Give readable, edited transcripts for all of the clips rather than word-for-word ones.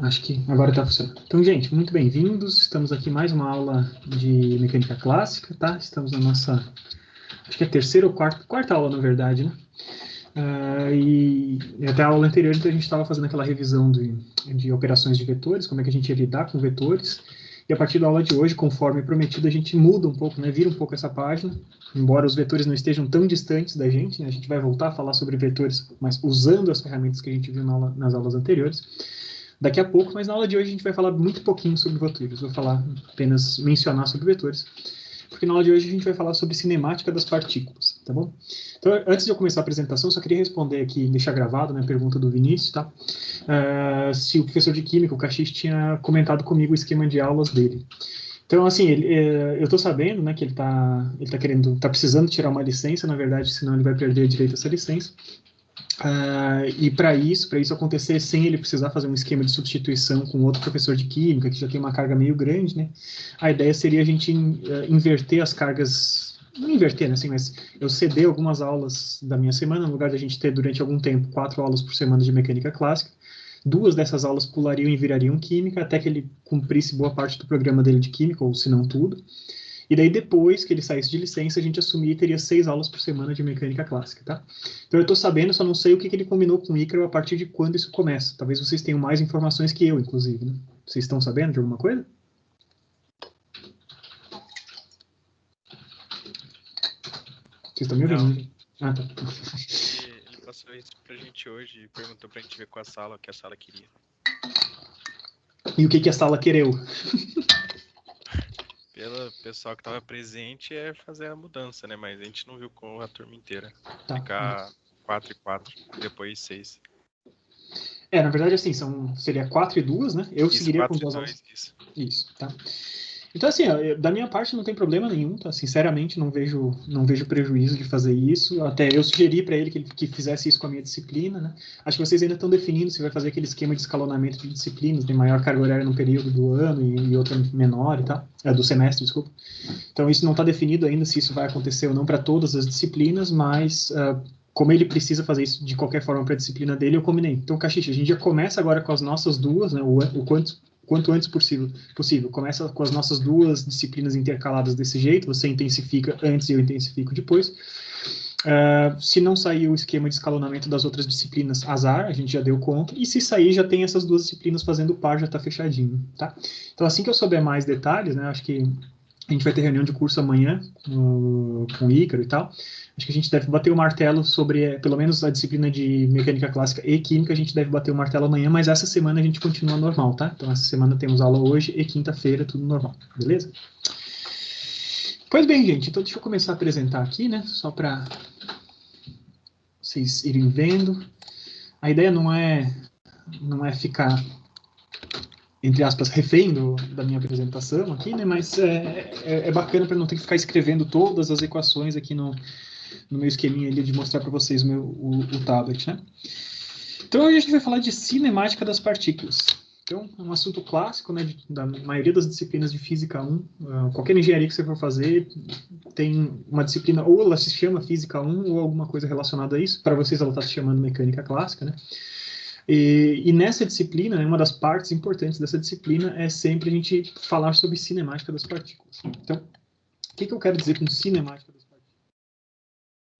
Acho que agora está funcionando. Então, gente, muito bem-vindos. Estamos aqui mais uma aula de mecânica clássica, tá? Estamos na nossa, acho que é terceira ou quarta aula, na verdade, né? E até a aula anterior, então, a gente estava fazendo aquela revisão de operações de vetores, como é que a gente ia lidar com vetores. E a partir da aula de hoje, conforme prometido, a gente muda um pouco, né? Vira um pouco essa página. Embora os vetores não estejam tão distantes da gente, né? A gente vai voltar a falar sobre vetores, mas usando as ferramentas que a gente viu nas aulas anteriores daqui a pouco, mas na aula de hoje a gente vai falar muito pouquinho sobre vetores. Vou falar apenas mencionar sobre vetores, porque na aula de hoje a gente vai falar sobre cinemática das partículas, tá bom? Então, antes de eu começar a apresentação, só queria responder aqui, deixar gravado, né, a pergunta do Vinícius, tá? Se o professor de Química, o Caxix, tinha comentado comigo o esquema de aulas dele. Então, assim, eu estou sabendo, né, que ele tá precisando tirar uma licença, na verdade, senão ele vai perder direito a essa licença. E para isso acontecer sem ele precisar fazer um esquema de substituição com outro professor de química, que já tem uma carga meio grande, né? A ideia seria a gente inverter as cargas, não inverter, né, assim, mas eu ceder algumas aulas da minha semana, no lugar de a gente ter durante algum tempo 4 aulas por semana de mecânica clássica. 2 dessas aulas pulariam e virariam química, até que ele cumprisse boa parte do programa dele de química, ou se não tudo. E daí, depois que ele saísse de licença, a gente assumia e teria 6 aulas por semana de mecânica clássica, tá? Então, eu tô sabendo, só não sei o que ele combinou com o Ícaro a partir de quando isso começa. Talvez vocês tenham mais informações que eu, inclusive, né? Vocês estão sabendo de alguma coisa? Vocês estão me ouvindo? Não. Ah, tá. Ele passou isso pra gente hoje e perguntou pra gente ver qual a que a sala queria. E o que a sala quereu? Pelo pessoal que tava presente é fazer a mudança, né? Mas a gente não viu com a turma inteira. Tá. Ficar 4 e 4, depois 6. Na verdade, assim, seria 4 e 2, né? Eu Isso, seguiria 4 com e 2 2, aulas. isso. Tá? Então, assim, da minha parte não tem problema nenhum, tá? Sinceramente, não vejo prejuízo de fazer isso. Até eu sugeri para ele que fizesse isso com a minha disciplina, né? Acho que vocês ainda estão definindo se vai fazer aquele esquema de escalonamento de disciplinas, de maior carga horária num período do ano e outro menor e tal. Do semestre, desculpa. Então, isso não está definido ainda se isso vai acontecer ou não para todas as disciplinas, mas como ele precisa fazer isso de qualquer forma para a disciplina dele, eu combinei. Então, Caxixa, a gente já começa agora com as nossas duas, né? O quanto antes possível. Começa com as nossas 2 disciplinas intercaladas desse jeito, você intensifica antes e eu intensifico depois. Se não sair o esquema de escalonamento das outras disciplinas, azar, a gente já deu conta, e se sair, já tem essas 2 disciplinas fazendo par, já está fechadinho, tá? Então, assim que eu souber mais detalhes, né, acho que a gente vai ter reunião de curso amanhã com o Ícaro e tal. Acho que a gente deve bater o martelo sobre, pelo menos a disciplina de mecânica clássica e química, a gente deve bater o martelo amanhã, mas essa semana a gente continua normal, tá? Então, essa semana temos aula hoje e quinta-feira, tudo normal, beleza? Pois bem, gente, então deixa eu começar a apresentar aqui, né? Só para vocês irem vendo. A ideia não é ficar, entre aspas, refém da minha apresentação aqui, né? Mas é bacana para não ter que ficar escrevendo todas as equações aqui no meu esqueminha ali de mostrar para vocês o tablet, né? Então, hoje a gente vai falar de cinemática das partículas. Então, é um assunto clássico, né, da maioria das disciplinas de Física 1. Qualquer engenharia que você for fazer tem uma disciplina, ou ela se chama Física 1, ou alguma coisa relacionada a isso. Para vocês, ela está se chamando Mecânica Clássica, né? E nessa disciplina, né, uma das partes importantes dessa disciplina é sempre a gente falar sobre cinemática das partículas. Então, o que eu quero dizer com cinemática das partículas?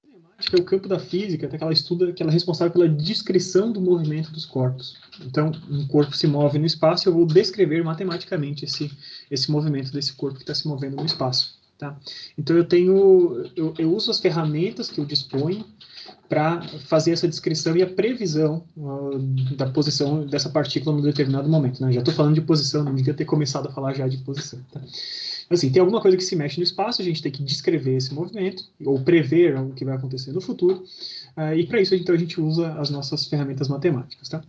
Cinemática é o campo da física, que ela é responsável pela descrição do movimento dos corpos. Então, um corpo se move no espaço e eu vou descrever matematicamente esse movimento desse corpo que está se movendo no espaço. Tá? Então, eu uso as ferramentas que eu disponho para fazer essa descrição e a previsão da posição dessa partícula num determinado momento. Né? Já estou falando de posição, não devia ter começado a falar já de posição. Tá? Assim, tem alguma coisa que se mexe no espaço, a gente tem que descrever esse movimento, ou prever o que vai acontecer no futuro, e para isso, então, a gente usa as nossas ferramentas matemáticas. Tá?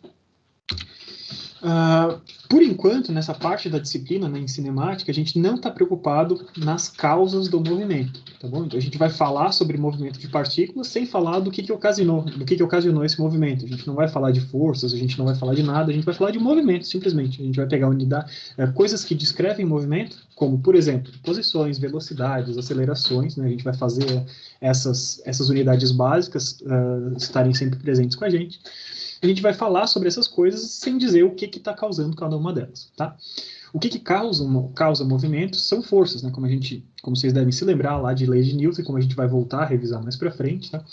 Por enquanto, nessa parte da disciplina, né, em cinemática, a gente não está preocupado nas causas do movimento, tá bom? Então, a gente vai falar sobre movimento de partículas sem falar do que ocasionou esse movimento. A gente não vai falar de forças, a gente não vai falar de nada, a gente vai falar de movimento, simplesmente. A gente vai pegar coisas que descrevem movimento, como, por exemplo, posições, velocidades, acelerações, né? A gente vai fazer essas unidades básicas estarem sempre presentes com a gente. a gente vai falar sobre essas coisas sem dizer o que está causando cada uma delas, tá? O que causa movimentos são forças, né? Como vocês devem se lembrar lá de leis de Newton, como a gente vai voltar a revisar mais para frente, tá?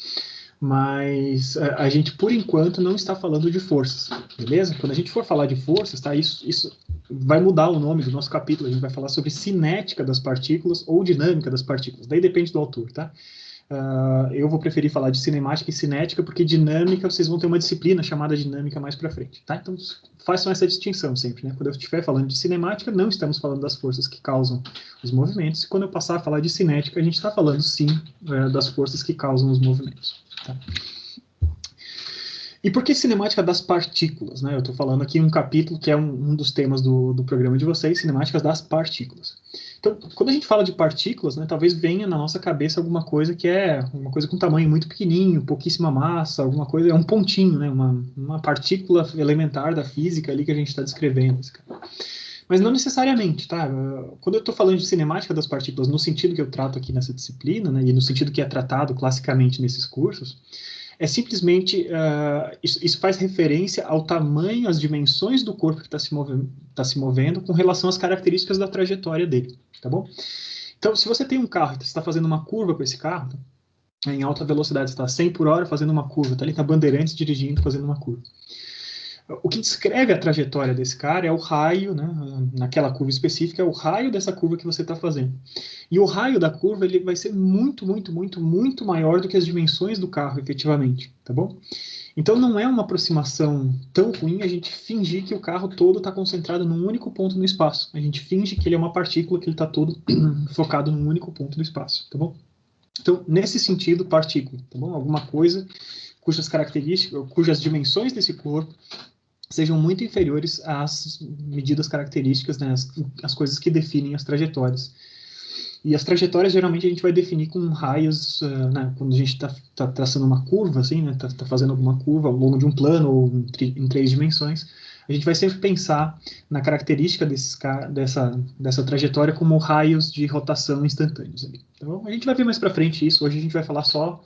Mas a gente, por enquanto, não está falando de forças, beleza? Quando a gente for falar de forças, tá? Isso vai mudar o nome do nosso capítulo, a gente vai falar sobre cinética das partículas ou dinâmica das partículas, daí depende do autor, tá? Eu vou preferir falar de cinemática e cinética, porque dinâmica vocês vão ter uma disciplina chamada dinâmica mais para frente, tá? Então, façam essa distinção sempre, né? Quando eu estiver falando de cinemática, não estamos falando das forças que causam os movimentos, e quando eu passar a falar de cinética, a gente está falando, sim, das forças que causam os movimentos, tá? E por que cinemática das partículas, né? Eu estou falando aqui um capítulo que é um dos temas do programa de vocês, cinemáticas das partículas. Então, quando a gente fala de partículas, né, talvez venha na nossa cabeça alguma coisa que é uma coisa com tamanho muito pequenininho, pouquíssima massa, alguma coisa, é um pontinho, né, uma partícula elementar da física ali que a gente está descrevendo. Mas não necessariamente, tá? Quando eu estou falando de cinemática das partículas, no sentido que eu trato aqui nessa disciplina, né, e no sentido que é tratado classicamente nesses cursos, é simplesmente, isso faz referência ao tamanho, às dimensões do corpo que está se movendo com relação às características da trajetória dele, tá bom? Então, se você tem um carro e você está fazendo uma curva com esse carro, em alta velocidade, você está 100 por hora fazendo uma curva, tá ali, tá Bandeirantes dirigindo, fazendo uma curva. O que descreve a trajetória desse cara é o raio, né, naquela curva específica, é o raio dessa curva que você está fazendo. E o raio da curva ele vai ser muito, muito, muito, muito maior do que as dimensões do carro, efetivamente, tá bom? Então não é uma aproximação tão ruim a gente fingir que o carro todo está concentrado num único ponto no espaço. A gente finge que ele é uma partícula, que ele está todo focado num único ponto do espaço, tá bom? Então, nesse sentido, partícula, tá bom? Alguma coisa cujas características, cujas dimensões desse corpo sejam muito inferiores às medidas características, né, as coisas que definem as trajetórias. E as trajetórias, geralmente, a gente vai definir com raios, né, quando a gente está traçando uma curva, assim, né, tá fazendo alguma curva ao longo de um plano ou em 3 dimensões, a gente vai sempre pensar na característica dessa trajetória como raios de rotação instantâneos. Ali. Então, a gente vai ver mais para frente isso, hoje a gente vai falar só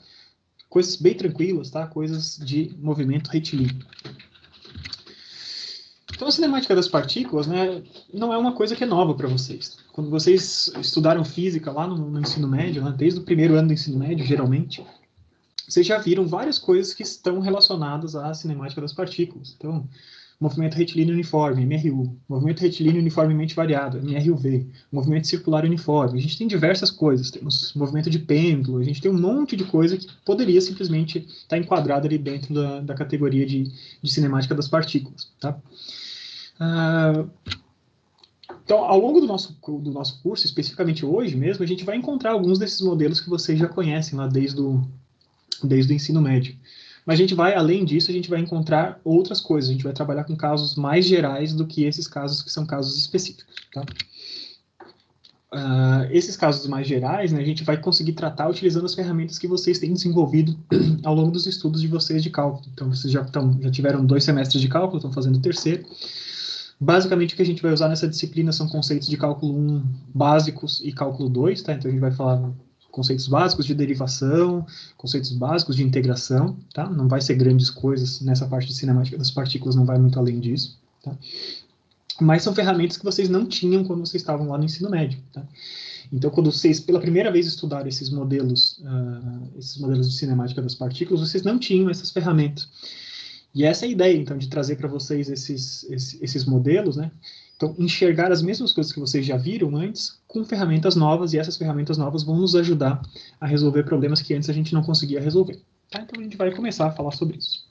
coisas bem tranquilas, tá? Coisas de movimento retilíneo. Então, a cinemática das partículas, né, não é uma coisa que é nova para vocês. Quando vocês estudaram física lá no ensino médio, né, desde o primeiro ano do ensino médio, geralmente, vocês já viram várias coisas que estão relacionadas à cinemática das partículas. Então, movimento retilíneo uniforme, MRU, movimento retilíneo uniformemente variado, MRUV, movimento circular uniforme. A gente tem diversas coisas, temos movimento de pêndulo, a gente tem um monte de coisa que poderia simplesmente estar enquadrada ali dentro da categoria de cinemática das partículas, tá? Então, ao longo do nosso curso, especificamente hoje mesmo, a gente vai encontrar alguns desses modelos que vocês já conhecem lá desde o ensino médio. Mas a gente vai, além disso, a gente vai encontrar outras coisas. A gente vai trabalhar com casos mais gerais do que esses casos que são casos específicos. Tá? Esses casos mais gerais, né, a gente vai conseguir tratar utilizando as ferramentas que vocês têm desenvolvido ao longo dos estudos de vocês de cálculo. Então, vocês já tiveram 2 semestres de cálculo, estão fazendo o terceiro. Basicamente, o que a gente vai usar nessa disciplina são conceitos de cálculo 1 básicos e cálculo 2, tá? Então, a gente vai falar conceitos básicos de derivação, conceitos básicos de integração, tá? Não vai ser grandes coisas nessa parte de cinemática das partículas, não vai muito além disso, tá? Mas são ferramentas que vocês não tinham quando vocês estavam lá no ensino médio, tá? Então, quando vocês, pela primeira vez, estudaram esses modelos de cinemática das partículas, vocês não tinham essas ferramentas. E essa é a ideia, então, de trazer para vocês esses modelos, né? Então, enxergar as mesmas coisas que vocês já viram antes com ferramentas novas, e essas ferramentas novas vão nos ajudar a resolver problemas que antes a gente não conseguia resolver. Tá? Então, a gente vai começar a falar sobre isso.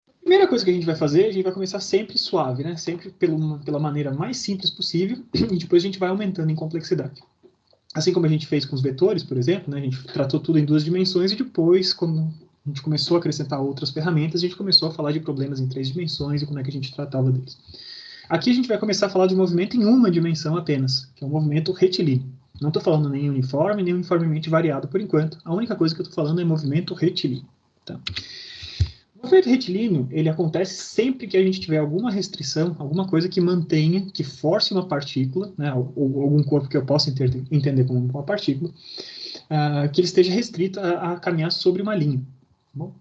A primeira coisa que a gente vai fazer, a gente vai começar sempre suave, né? Sempre pela maneira mais simples possível, e depois a gente vai aumentando em complexidade. Assim como a gente fez com os vetores, por exemplo, né? A gente tratou tudo em 2 dimensões, e depois, quando a gente começou a acrescentar outras ferramentas, a gente começou a falar de problemas em 3 dimensões e como é que a gente tratava deles. Aqui a gente vai começar a falar de movimento em uma dimensão apenas, que é o movimento retilíneo. Não estou falando nem uniforme, nem uniformemente variado por enquanto. A única coisa que eu estou falando é movimento retilíneo. Tá? O movimento retilíneo, ele acontece sempre que a gente tiver alguma restrição, alguma coisa que mantenha, que force uma partícula, né, ou algum corpo que eu possa entender como uma partícula, que ele esteja restrito a caminhar sobre uma linha. Bom,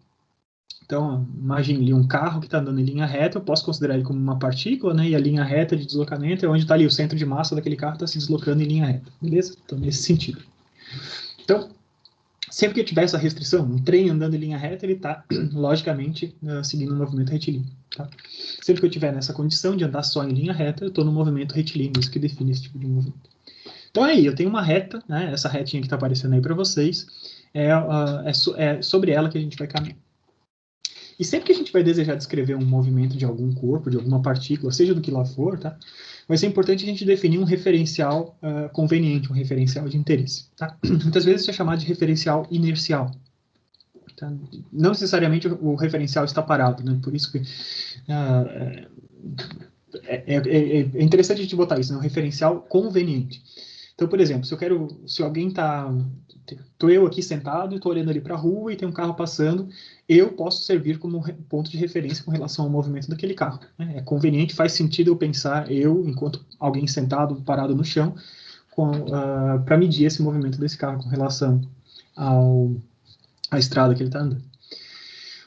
Então, imagine ali um carro que está andando em linha reta, eu posso considerar ele como uma partícula, né? E a linha reta de deslocamento é onde está ali o centro de massa daquele carro está se deslocando em linha reta, beleza? Então, nesse sentido. Então, sempre que eu tiver essa restrição, um trem andando em linha reta, ele está, logicamente, seguindo um movimento retilíneo. Tá? Sempre que eu tiver nessa condição de andar só em linha reta, eu estou no movimento retilíneo, isso que define esse tipo de movimento. Então, aí, eu tenho uma reta, né? Essa retinha que está aparecendo aí para vocês, é sobre ela que a gente vai caminhar. E sempre que a gente vai desejar descrever um movimento de algum corpo, de alguma partícula, seja do que lá for, tá? Vai ser importante a gente definir um referencial conveniente, um referencial de interesse. Tá? Muitas vezes isso é chamado de referencial inercial. Tá? Não necessariamente o referencial está parado, né? Por isso que é interessante a gente botar isso, né? Um referencial conveniente. Então, por exemplo, se alguém estou eu aqui sentado e estou olhando ali para a rua e tem um carro passando, eu posso servir como ponto de referência com relação ao movimento daquele carro. Né? É conveniente, faz sentido eu pensar, enquanto alguém sentado, parado no chão, para medir esse movimento desse carro com relação à estrada que ele está andando.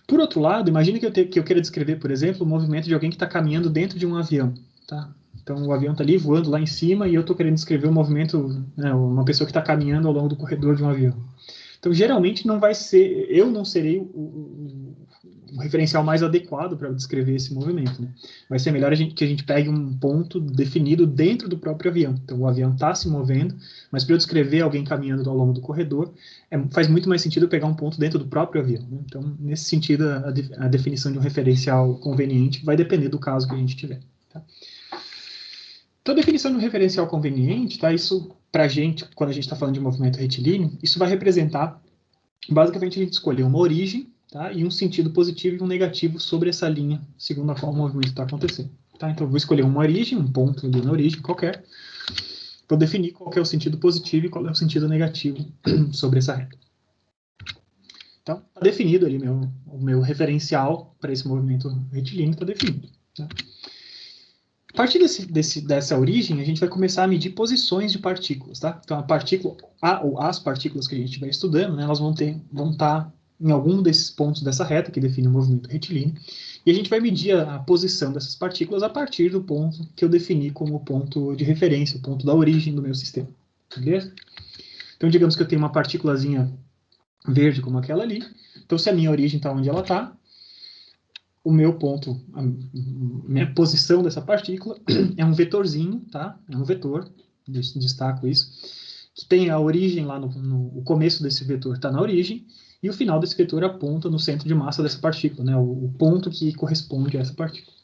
Por outro lado, imagine que eu queira descrever, por exemplo, o movimento de alguém que está caminhando dentro de um avião. Tá? Então, o avião está ali voando lá em cima e eu estou querendo descrever o movimento, né, uma pessoa que está caminhando ao longo do corredor de um avião. Então, geralmente, eu não serei o referencial mais adequado para descrever esse movimento. Né? Vai ser melhor que a gente pegue um ponto definido dentro do próprio avião. Então, o avião está se movendo, mas para eu descrever alguém caminhando ao longo do corredor, faz muito mais sentido eu pegar um ponto dentro do próprio avião. Né? Então, nesse sentido, a definição de um referencial conveniente vai depender do caso que a gente tiver. Tá? Então, a definição de um referencial conveniente, tá? Isso, para a gente, quando a gente está falando de movimento retilíneo, isso vai representar, basicamente, a gente escolher uma origem, tá? E um sentido positivo e um negativo sobre essa linha, segundo a qual o movimento está acontecendo. Tá? Então, eu vou escolher uma origem, um ponto ali na origem qualquer, vou definir qual é o sentido positivo e qual é o sentido negativo sobre essa reta. Então, está definido ali o meu referencial para esse movimento retilíneo, está definido. Tá? A partir dessa origem, a gente vai começar a medir posições de partículas, tá? Então, as partículas que a gente estiver estudando, né, elas vão estar em algum desses pontos dessa reta, que define o movimento retilíneo, e a gente vai medir a posição dessas partículas a partir do ponto que eu defini como ponto de referência, o ponto da origem do meu sistema, beleza? Então, digamos que eu tenho uma partículazinha verde como aquela ali, então se a minha origem está onde ela está, o meu ponto, a minha posição dessa partícula é um vetorzinho, tá? É um vetor, destaco isso, que tem a origem lá o começo desse vetor está na origem, e o final desse vetor aponta no centro de massa dessa partícula, né? O ponto que corresponde a essa partícula.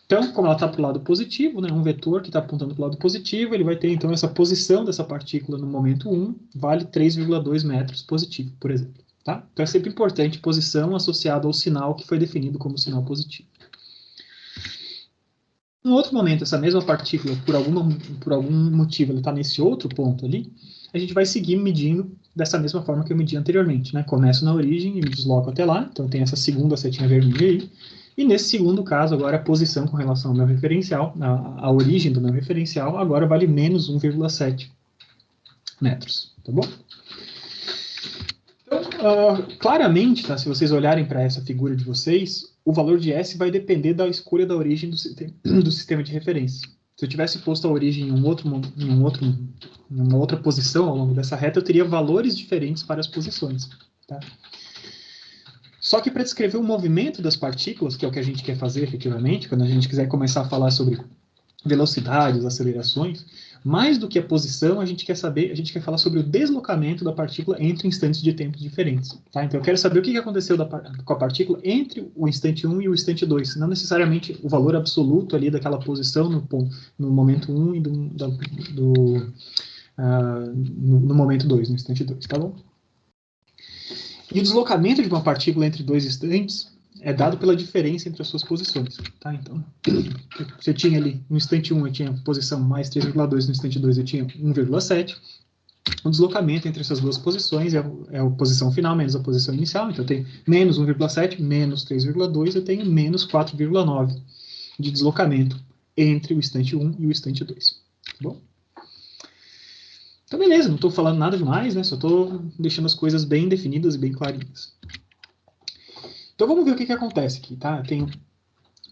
Então, como ela está para o lado positivo, né? Um vetor que está apontando para o lado positivo, ele vai ter, então, essa posição dessa partícula no momento 1, vale 3,2 metros positivo, por exemplo. Tá? Então é sempre importante posição associada ao sinal que foi definido como sinal positivo. Em outro momento, essa mesma partícula, por algum motivo, ela está nesse outro ponto ali, a gente vai seguir medindo dessa mesma forma que eu medi anteriormente. Né? Começo na origem e me desloco até lá, então tem essa segunda setinha vermelha aí. E nesse segundo caso, agora a posição com relação ao meu referencial, a origem do meu referencial, agora vale menos 1,7 metros. Tá bom? Então, claramente, tá, se vocês olharem para essa figura de vocês, o valor de S vai depender da escolha da origem do sistema de referência. Se eu tivesse posto a origem em uma outra posição ao longo dessa reta, eu teria valores diferentes para as posições. Tá? Só que para descrever o movimento das partículas, que é o que a gente quer fazer efetivamente, quando a gente quiser começar a falar sobre velocidades, acelerações, mais do que a posição, a gente quer falar sobre o deslocamento da partícula entre instantes de tempo diferentes. Tá? Então, eu quero saber o que aconteceu com a partícula entre o instante 1 e o instante 2, não necessariamente o valor absoluto ali daquela posição no momento 1 e no momento 2, no instante 2, tá bom? E o deslocamento de uma partícula entre dois instantes é dado pela diferença entre as suas posições. Tá? Então, você tinha ali, no instante 1 eu tinha posição mais 3,2, no instante 2 eu tinha 1,7. O deslocamento entre essas duas posições é a posição final menos a posição inicial. Então, eu tenho menos 1,7, menos 3,2, eu tenho menos 4,9 de deslocamento entre o instante 1 e o instante 2. Tá bom? Então, beleza, não estou falando nada demais, né? Só estou deixando as coisas bem definidas e bem clarinhas. Então vamos ver o que acontece aqui, tá?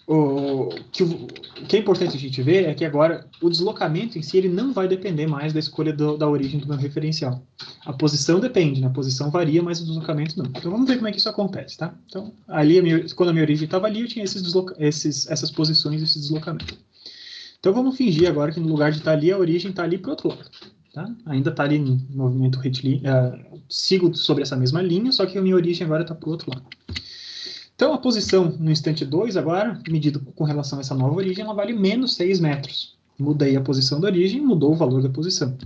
O que é importante a gente ver é que agora o deslocamento em si ele não vai depender mais da escolha da origem do meu referencial. A posição depende, né? A posição varia, mas o deslocamento não. Então vamos ver como é que isso acontece, tá? Então, ali, quando a minha origem estava ali, eu tinha essas posições, esse deslocamento. Então vamos fingir agora que no lugar de estar ali, a origem está ali para o outro lado. Tá? Ainda está ali no movimento retilíneo, sigo sobre essa mesma linha, só que a minha origem agora está para o outro lado. Então, a posição no instante 2, agora, medido com relação a essa nova origem, ela vale menos 6 metros. Mudei a posição da origem, mudou o valor da posição.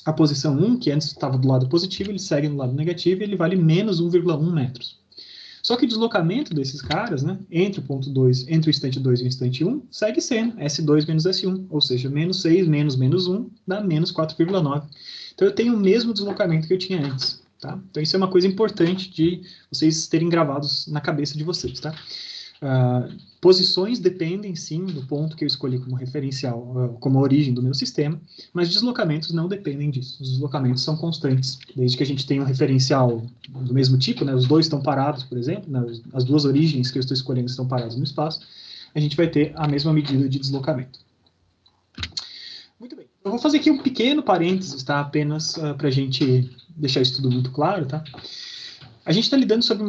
A posição 1, que antes estava do lado positivo, ele segue no lado negativo e ele vale menos 1,1 metros. Só que o deslocamento desses caras, né, entre o ponto 2, entre o instante 2 e o instante 1, segue sendo S2 menos S1, ou seja, menos 6 menos menos 1 dá menos 4,9. Então, eu tenho o mesmo deslocamento que eu tinha antes. Tá? Então, isso é uma coisa importante de vocês terem gravados na cabeça de vocês. Tá? Posições dependem, sim, do ponto que eu escolhi como referencial, como origem do meu sistema, mas deslocamentos não dependem disso. Os deslocamentos são constantes, desde que a gente tenha um referencial do mesmo tipo, né? Os dois estão parados, por exemplo, né? As duas origens que eu estou escolhendo estão paradas no espaço, a gente vai ter a mesma medida de deslocamento. Muito bem. Eu vou fazer aqui um pequeno parênteses, tá? Apenas para a gente deixar isso tudo muito claro, tá? A gente está lidando sobre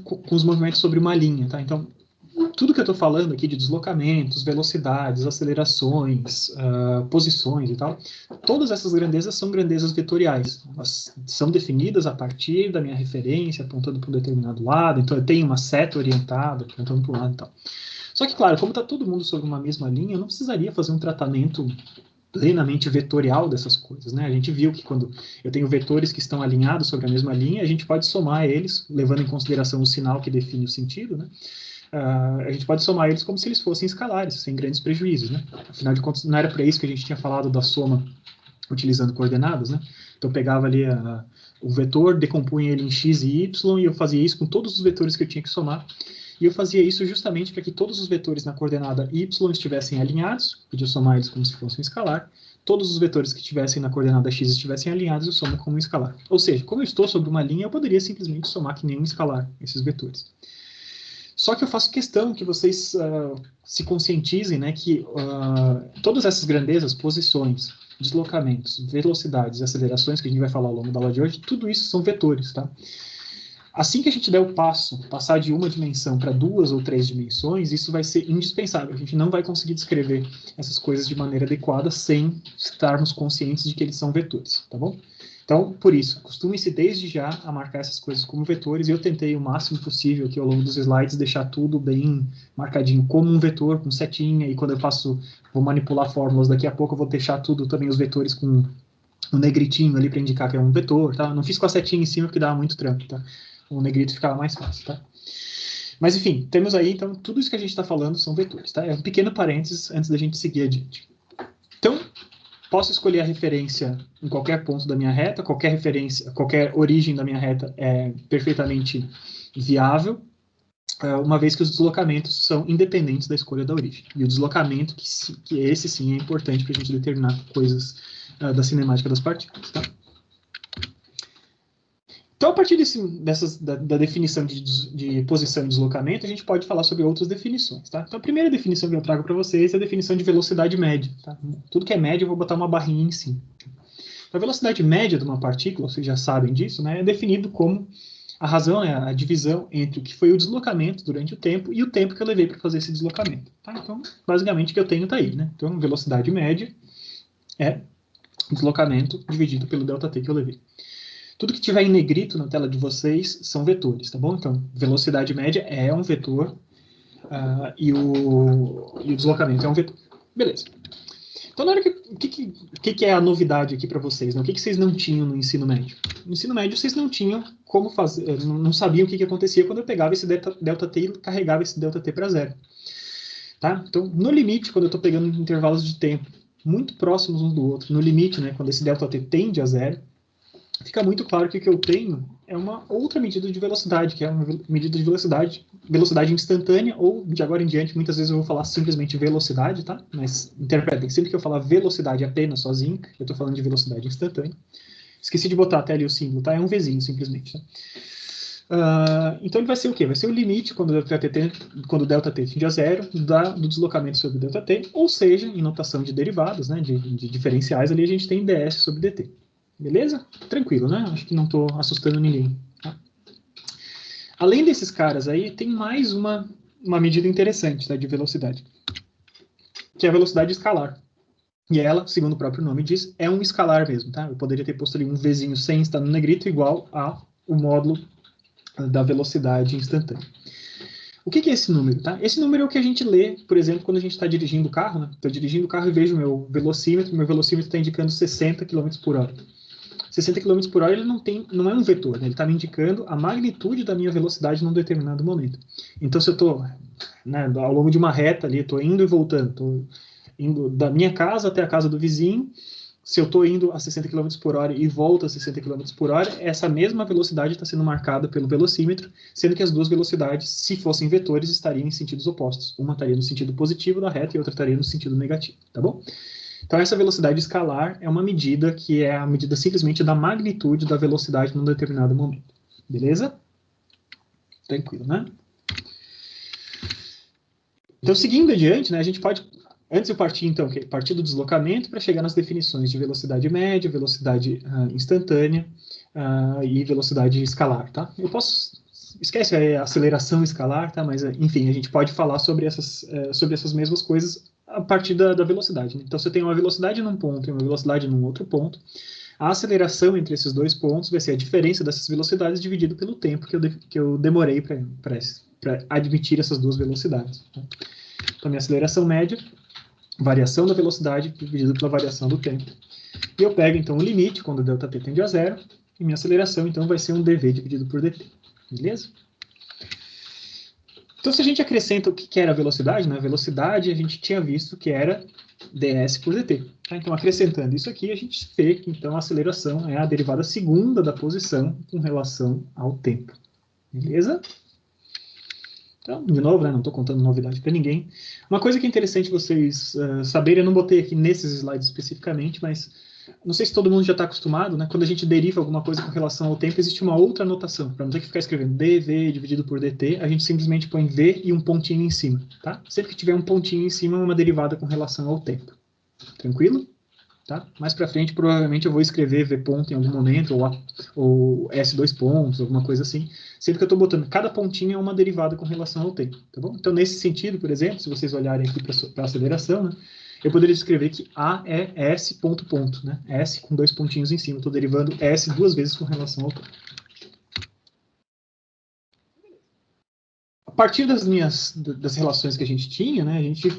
com os movimentos sobre uma linha, tá? Então, tudo que eu estou falando aqui de deslocamentos, velocidades, acelerações, posições e tal, todas essas grandezas são grandezas vetoriais. Elas são definidas a partir da minha referência, apontando para um determinado lado, então eu tenho uma seta orientada, apontando para um lado e tal. Só que, claro, como está todo mundo sobre uma mesma linha, eu não precisaria fazer um tratamento plenamente vetorial dessas coisas, né? A gente viu que quando eu tenho vetores que estão alinhados sobre a mesma linha, a gente pode somar eles, levando em consideração o sinal que define o sentido, né? A gente pode somar eles como se eles fossem escalares, sem grandes prejuízos, né? Afinal de contas, não era para isso que a gente tinha falado da soma utilizando coordenadas, né? Então, eu pegava ali o vetor, decompunha ele em x e y, e eu fazia isso com todos os vetores que eu tinha que somar. E eu fazia isso justamente para que todos os vetores na coordenada y estivessem alinhados, podia somar eles como se fosse um escalar. Todos os vetores que estivessem na coordenada x estivessem alinhados, eu somo como um escalar. Ou seja, como eu estou sobre uma linha, eu poderia simplesmente somar que nem um escalar esses vetores. Só que eu faço questão que vocês se conscientizem, né, que todas essas grandezas, posições, deslocamentos, velocidades e acelerações que a gente vai falar ao longo da aula de hoje, tudo isso são vetores, tá? Assim que a gente der o passo, passar de uma dimensão para 2 ou 3 dimensões, isso vai ser indispensável. A gente não vai conseguir descrever essas coisas de maneira adequada sem estarmos conscientes de que eles são vetores, tá bom? Então, por isso, costume-se desde já a marcar essas coisas como vetores, e eu tentei o máximo possível aqui ao longo dos slides deixar tudo bem marcadinho como um vetor, com setinha, e quando eu vou manipular fórmulas daqui a pouco, eu vou deixar tudo também os vetores com um negritinho ali para indicar que é um vetor, tá? Não fiz com a setinha em cima porque dava muito trampo, tá? O negrito ficava mais fácil, tá? Mas, enfim, temos aí, então, tudo isso que a gente está falando são vetores, tá? É um pequeno parênteses antes da gente seguir adiante. Então, posso escolher a referência em qualquer ponto da minha reta, qualquer origem da minha reta é perfeitamente viável, uma vez que os deslocamentos são independentes da escolha da origem. E o deslocamento, que esse sim é importante para a gente determinar coisas da cinemática das partículas, tá? Então, a partir da definição de posição e deslocamento, a gente pode falar sobre outras definições, tá? Então, a primeira definição que eu trago para vocês é a definição de velocidade média, tá? Tudo que é média, eu vou botar uma barrinha em cima. A velocidade média de uma partícula, vocês já sabem disso, né? É definido como a razão, é a divisão entre o que foi o deslocamento durante o tempo e o tempo que eu levei para fazer esse deslocamento, tá? Então, basicamente, o que eu tenho está aí, né? Então, velocidade média é deslocamento dividido pelo ΔT que eu levei. Tudo que tiver em negrito na tela de vocês são vetores, tá bom? Então, velocidade média é um vetor e o deslocamento é um vetor. Beleza. Então, na hora o que é a novidade aqui para vocês? Né? O que vocês não tinham no ensino médio? No ensino médio, vocês não tinham como fazer, não sabiam o que acontecia quando eu pegava esse ΔT e carregava esse ΔT para zero. Tá? Então, no limite, quando eu estou pegando intervalos de tempo muito próximos uns do outro, no limite, né, quando esse ΔT tende a zero, fica muito claro que o que eu tenho é uma outra medida de velocidade, que é uma medida de velocidade instantânea, ou de agora em diante, muitas vezes eu vou falar simplesmente velocidade, tá? Mas interpretem, sempre que eu falar velocidade apenas sozinho, eu estou falando de velocidade instantânea. Esqueci de botar até ali o símbolo, tá? É um Vzinho, simplesmente, tá? Então ele vai ser o quê? Vai ser o limite quando o delta t tende a zero do deslocamento sobre delta t, ou seja, em notação de derivadas, né, de diferenciais, ali a gente tem ds sobre dt. Beleza? Tranquilo, né? Acho que não estou assustando ninguém. Tá? Além desses caras aí, tem mais uma medida interessante, tá, de velocidade, que é a velocidade escalar. E ela, segundo o próprio nome diz, é um escalar mesmo, tá? Eu poderia ter posto ali um Vzinho sem estar no negrito igual ao módulo da velocidade instantânea. O que é esse número? Tá? Esse número é o que a gente lê, por exemplo, quando a gente está dirigindo o carro. Né? Estou dirigindo o carro e vejo meu velocímetro está indicando 60 km por hora. 60 km por hora ele não é um vetor, né? Ele está me indicando a magnitude da minha velocidade num determinado momento. Então, se eu estou, né, ao longo de uma reta ali, estou indo e voltando, estou indo da minha casa até a casa do vizinho, se eu estou indo a 60 km por hora e volto a 60 km por hora, essa mesma velocidade está sendo marcada pelo velocímetro, sendo que as duas velocidades, se fossem vetores, estariam em sentidos opostos. Uma estaria no sentido positivo da reta e outra estaria no sentido negativo, tá bom? Então, essa velocidade escalar é uma medida que é a medida simplesmente da magnitude da velocidade num determinado momento. Beleza? Tranquilo, né? Então, seguindo adiante, né, a gente pode... Antes eu parti, então, partir do deslocamento para chegar nas definições de velocidade média, velocidade instantânea e velocidade escalar, tá? Eu posso... Esquece a aceleração escalar, tá? Mas, enfim, a gente pode falar sobre essas mesmas coisas a partir da velocidade. Né? Então, se eu tenho uma velocidade num ponto e uma velocidade num outro ponto, a aceleração entre esses dois pontos vai ser a diferença dessas velocidades dividido pelo tempo que eu demorei para admitir essas duas velocidades. Tá? Então, minha aceleração média, variação da velocidade dividido pela variação do tempo. E eu pego, então, o limite, quando o ΔT tende a zero, e minha aceleração, então, vai ser um dv dividido por dt. Beleza? Então, se a gente acrescenta o que era a velocidade, né? A velocidade a gente tinha visto que era ds por dt. Tá? Então, acrescentando isso aqui, a gente vê que, então, a aceleração é a derivada segunda da posição com relação ao tempo. Beleza? Então, de novo, né, não estou contando novidade para ninguém. Uma coisa que é interessante vocês saberem, eu não botei aqui nesses slides especificamente, mas não sei se todo mundo já está acostumado, né? Quando a gente deriva alguma coisa com relação ao tempo, existe uma outra notação. Para não ter que ficar escrevendo dv dividido por dt, a gente simplesmente põe v e um pontinho em cima. Tá? Sempre que tiver um pontinho em cima, é uma derivada com relação ao tempo. Tranquilo? Tá? Mais para frente, provavelmente eu vou escrever v ponto em algum momento, ou s dois pontos, alguma coisa assim. Sempre que eu estou botando cada pontinho é uma derivada com relação ao tempo. Tá bom? Então, nesse sentido, por exemplo, se vocês olharem aqui para a aceleração, né, eu poderia escrever que a é s ponto ponto, né? S com dois pontinhos em cima. Estou derivando s duas vezes com relação ao tempo. A partir das relações que a gente tinha, né, a gente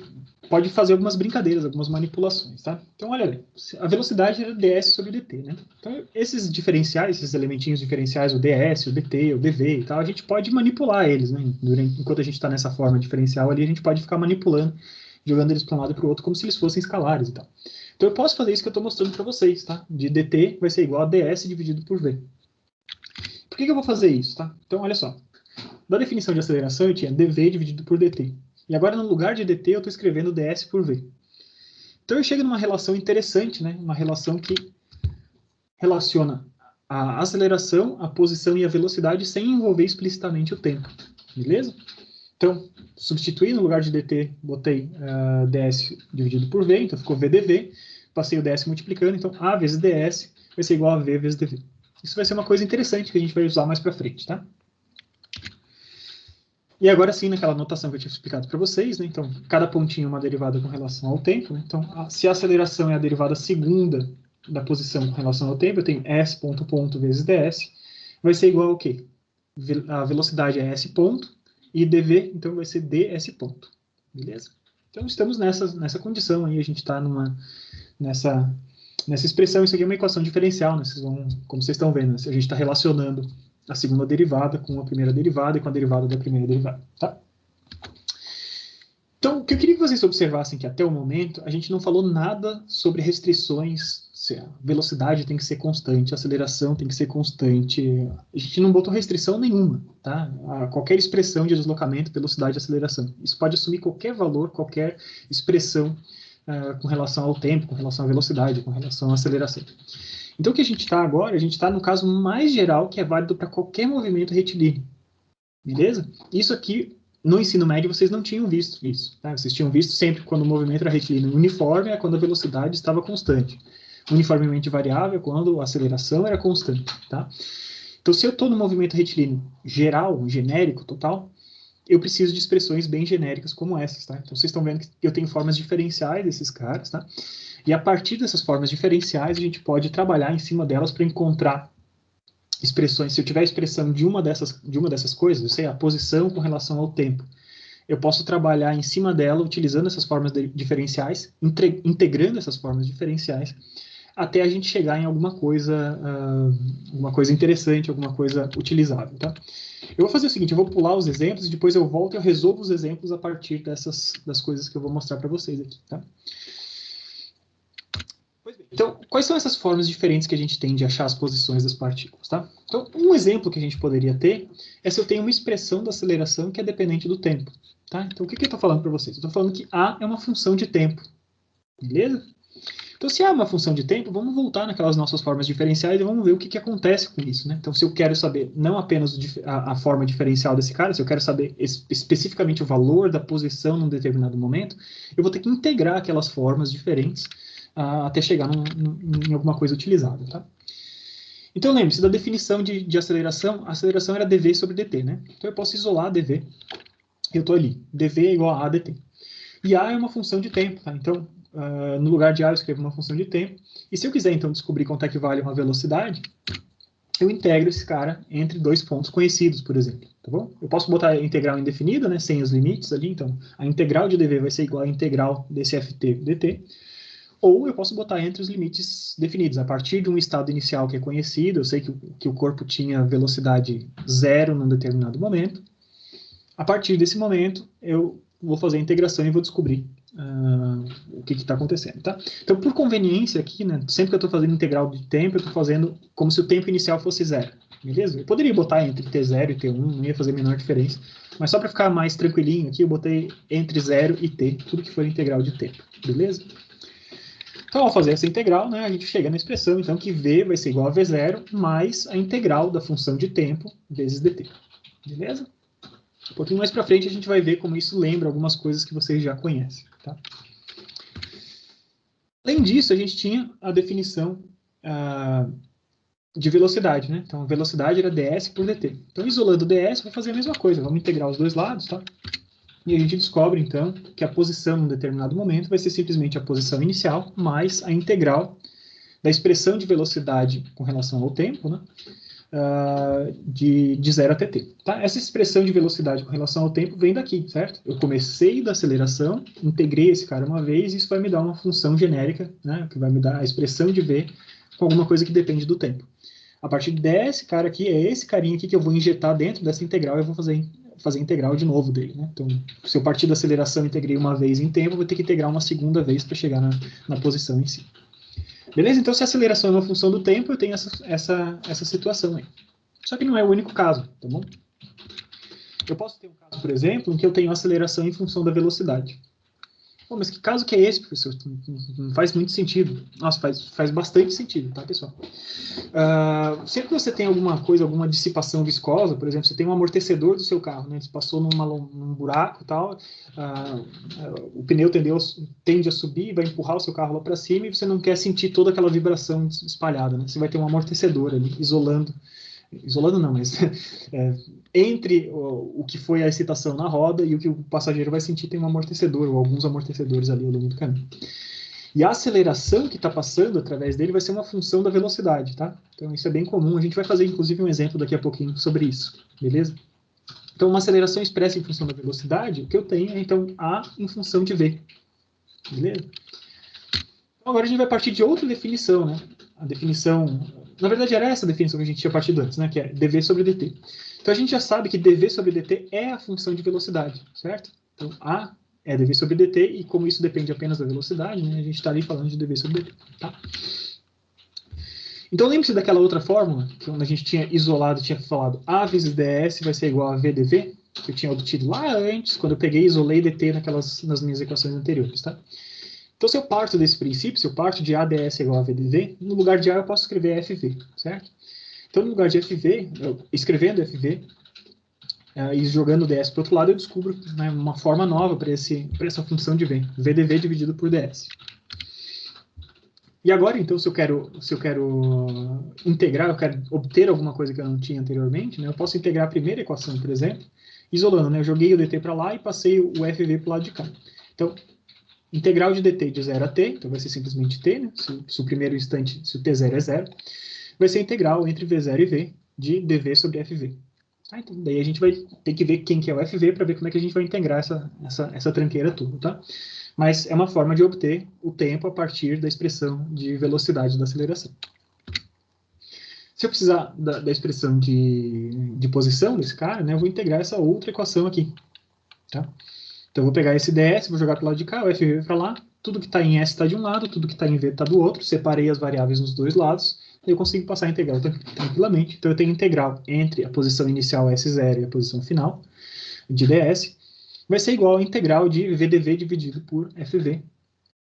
pode fazer algumas brincadeiras, algumas manipulações, tá? Então, olha ali, a velocidade é ds sobre dt, né? Então, esses diferenciais, esses elementinhos diferenciais, o ds, o dt, o dv e tal, a gente pode manipular eles, né? Enquanto a gente está nessa forma diferencial ali, a gente pode ficar manipulando, jogando eles para um lado e para o outro, como se eles fossem escalares e tal. Então, eu posso fazer isso que eu estou mostrando para vocês, tá? De dt vai ser igual a ds dividido por v. Por que eu vou fazer isso, tá? Então, olha só. Da definição de aceleração, eu tinha dv dividido por dt. E agora, no lugar de dt, eu estou escrevendo ds por v. Então, eu chego numa relação interessante, né? Uma relação que relaciona a aceleração, a posição e a velocidade sem envolver explicitamente o tempo. Beleza? Então, substituí no lugar de dt, botei ds dividido por v, então ficou v dv. Passei o ds multiplicando, então a vezes ds vai ser igual a v vezes dv. Isso vai ser uma coisa interessante que a gente vai usar mais para frente, tá? E agora sim, naquela notação que eu tinha explicado para vocês, né? Então, cada pontinho é uma derivada com relação ao tempo. Né? Então, se a aceleração é a derivada segunda da posição com relação ao tempo, eu tenho s ponto ponto vezes ds, vai ser igual ao quê? A velocidade é s ponto, e dv, então, vai ser ds ponto. Beleza? Então, estamos nessa condição aí, a gente está nessa expressão. Isso aqui é uma equação diferencial, né? Como vocês estão vendo, a gente está relacionando a segunda derivada com a primeira derivada e com a derivada da primeira derivada, tá? Então, o que eu queria que vocês observassem que até o momento a gente não falou nada sobre restrições, se a velocidade tem que ser constante, a aceleração tem que ser constante, a gente não botou restrição nenhuma, tá? A qualquer expressão de deslocamento, velocidade e aceleração. Isso pode assumir qualquer valor, qualquer expressão com relação ao tempo, com relação à velocidade, com relação à aceleração. Então, o que a gente está agora, a gente está no caso mais geral, que é válido para qualquer movimento retilíneo. Beleza? Isso aqui, no ensino médio, vocês não tinham visto isso. Tá? Vocês tinham visto sempre quando o movimento era retilíneo uniforme, é quando a velocidade estava constante. Uniformemente variável, quando a aceleração era constante. Tá? Então, se eu estou no movimento retilíneo geral, genérico, total, eu preciso de expressões bem genéricas como essas. Tá? Então, vocês estão vendo que eu tenho formas diferenciais desses caras. Tá? E a partir dessas formas diferenciais, a gente pode trabalhar em cima delas para encontrar expressões. Se eu tiver a expressão de uma dessas coisas, eu sei a posição com relação ao tempo, eu posso trabalhar em cima dela utilizando essas formas diferenciais, integrando essas formas diferenciais, até a gente chegar em alguma coisa interessante, alguma coisa utilizável, tá? Eu vou fazer o seguinte, eu vou pular os exemplos e depois eu volto e eu resolvo os exemplos a partir das coisas que eu vou mostrar para vocês aqui, tá? Então, quais são essas formas diferentes que a gente tem de achar as posições das partículas, tá? Então, um exemplo que a gente poderia ter é se eu tenho uma expressão da aceleração que é dependente do tempo, tá? Então, o que eu estou falando para vocês? Eu estou falando que A é uma função de tempo, beleza? Então, se A é uma função de tempo, vamos voltar naquelas nossas formas diferenciais e vamos ver o que acontece com isso, né? Então, se eu quero saber não apenas a forma diferencial desse cara, se eu quero saber especificamente o valor da posição num determinado momento, eu vou ter que integrar aquelas formas diferentes até chegar em alguma coisa utilizável, tá? Então, lembre-se da definição de aceleração. A aceleração era dv sobre dt, né? Então, eu posso isolar dv. Eu estou ali. dv é igual a dt. E a é uma função de tempo, tá? Então, no lugar de a, eu escrevo uma função de tempo. E se eu quiser, então, descobrir quanto é que vale uma velocidade, eu integro esse cara entre dois pontos conhecidos, por exemplo, tá bom? Eu posso botar a integral indefinida, né? Sem os limites ali. Então, a integral de dv vai ser igual à integral desse ft dt. Ou eu posso botar entre os limites definidos. A partir de um estado inicial que é conhecido, eu sei que o corpo tinha velocidade zero num determinado momento. A partir desse momento, eu vou fazer a integração e vou descobrir o que está acontecendo. Tá? Então, por conveniência aqui, né, sempre que eu estou fazendo integral de tempo, eu estou fazendo como se o tempo inicial fosse zero. Beleza? Eu poderia botar entre T0 e T1, não ia fazer a menor diferença. Mas só para ficar mais tranquilinho aqui, eu botei entre 0 e T, tudo que for integral de tempo. Beleza? Então, ao fazer essa integral, né, a gente chega na expressão, então, que V vai ser igual a V0 mais a integral da função de tempo vezes dt. Beleza? Um pouquinho mais para frente a gente vai ver como isso lembra algumas coisas que vocês já conhecem. Tá? Além disso, a gente tinha a definição de velocidade. Né? Então, a velocidade era ds por dt. Então, isolando ds, vou fazer a mesma coisa. Vamos integrar os dois lados, tá? E a gente descobre, então, que a posição em um determinado momento vai ser simplesmente a posição inicial mais a integral da expressão de velocidade com relação ao tempo, né, de 0 até t. Tá? Essa expressão de velocidade com relação ao tempo vem daqui, certo? Eu comecei da aceleração, integrei esse cara uma vez, e isso vai me dar uma função genérica, né, que vai me dar a expressão de v com alguma coisa que depende do tempo. A partir desse cara aqui, é esse carinha aqui que eu vou injetar dentro dessa integral e eu vou fazer integral de novo dele, né? Então, se eu partir da aceleração e integrei uma vez em tempo, eu vou ter que integrar uma segunda vez para chegar na posição em si. Beleza? Então, se a aceleração é uma função do tempo, eu tenho essa situação aí. Só que não é o único caso, tá bom? Eu posso ter um caso, por exemplo, em que eu tenho aceleração em função da velocidade. Pô, mas que caso que é esse, professor? Não faz muito sentido. Nossa, faz bastante sentido, tá, pessoal? Sempre que você tem alguma coisa, alguma dissipação viscosa, por exemplo, você tem um amortecedor do seu carro, né? Você passou num buraco e tal, o pneu tende a subir, vai empurrar o seu carro lá para cima e você não quer sentir toda aquela vibração espalhada, né? Você vai ter um amortecedor ali, isolando não, mas entre o que foi a excitação na roda e o que o passageiro vai sentir, tem um amortecedor, ou alguns amortecedores ali ao longo do caminho. E a aceleração que está passando através dele vai ser uma função da velocidade, tá? Então isso é bem comum, a gente vai fazer inclusive um exemplo daqui a pouquinho sobre isso, beleza? Então uma aceleração expressa em função da velocidade, o que eu tenho é então A em função de V, beleza? Então agora a gente vai partir de outra definição, né? A definição, na verdade era essa a definição que a gente tinha partido antes, né? Que é dv sobre dt. Então a gente já sabe que dv sobre dt é a função de velocidade, certo? Então A é dv sobre dt, e como isso depende apenas da velocidade, né, a gente está ali falando de dv sobre dt. Tá? Então lembre-se daquela outra fórmula, que quando a gente tinha isolado, tinha falado A vezes ds vai ser igual a v dv, que eu tinha obtido lá antes, quando eu peguei e isolei dt nas minhas equações anteriores. Tá? Então, se eu parto desse princípio, se eu parto de ADS igual a VDV, no lugar de A eu posso escrever FV, certo? Então, no lugar de FV, escrevendo FV, e jogando DS para o outro lado, eu descubro, né, uma forma nova para essa função de V, VDV dividido por DS. E agora, então, se eu quero integrar, eu quero obter alguma coisa que eu não tinha anteriormente, né, eu posso integrar a primeira equação, por exemplo, isolando, né, eu joguei o dt para lá e passei o FV para o lado de cá. Então, integral de dt de 0 a t, então vai ser simplesmente t, né, se o primeiro instante, se o t0 é 0, vai ser a integral entre v0 e v de dv sobre fv. Então, daí a gente vai ter que ver quem que é o FV para ver como é que a gente vai integrar essa tranqueira toda, tá? Mas é uma forma de obter o tempo a partir da expressão de velocidade da aceleração. Se eu precisar da expressão de posição desse cara, né, eu vou integrar essa outra equação aqui, tá? Então eu vou pegar esse ds, vou jogar para o lado de cá, o FV para lá, tudo que está em S está de um lado, tudo que está em V está do outro, separei as variáveis nos dois lados, eu consigo passar a integral tranquilamente. Então eu tenho integral entre a posição inicial S0 e a posição final de ds, vai ser igual a integral de VDV dividido por FV.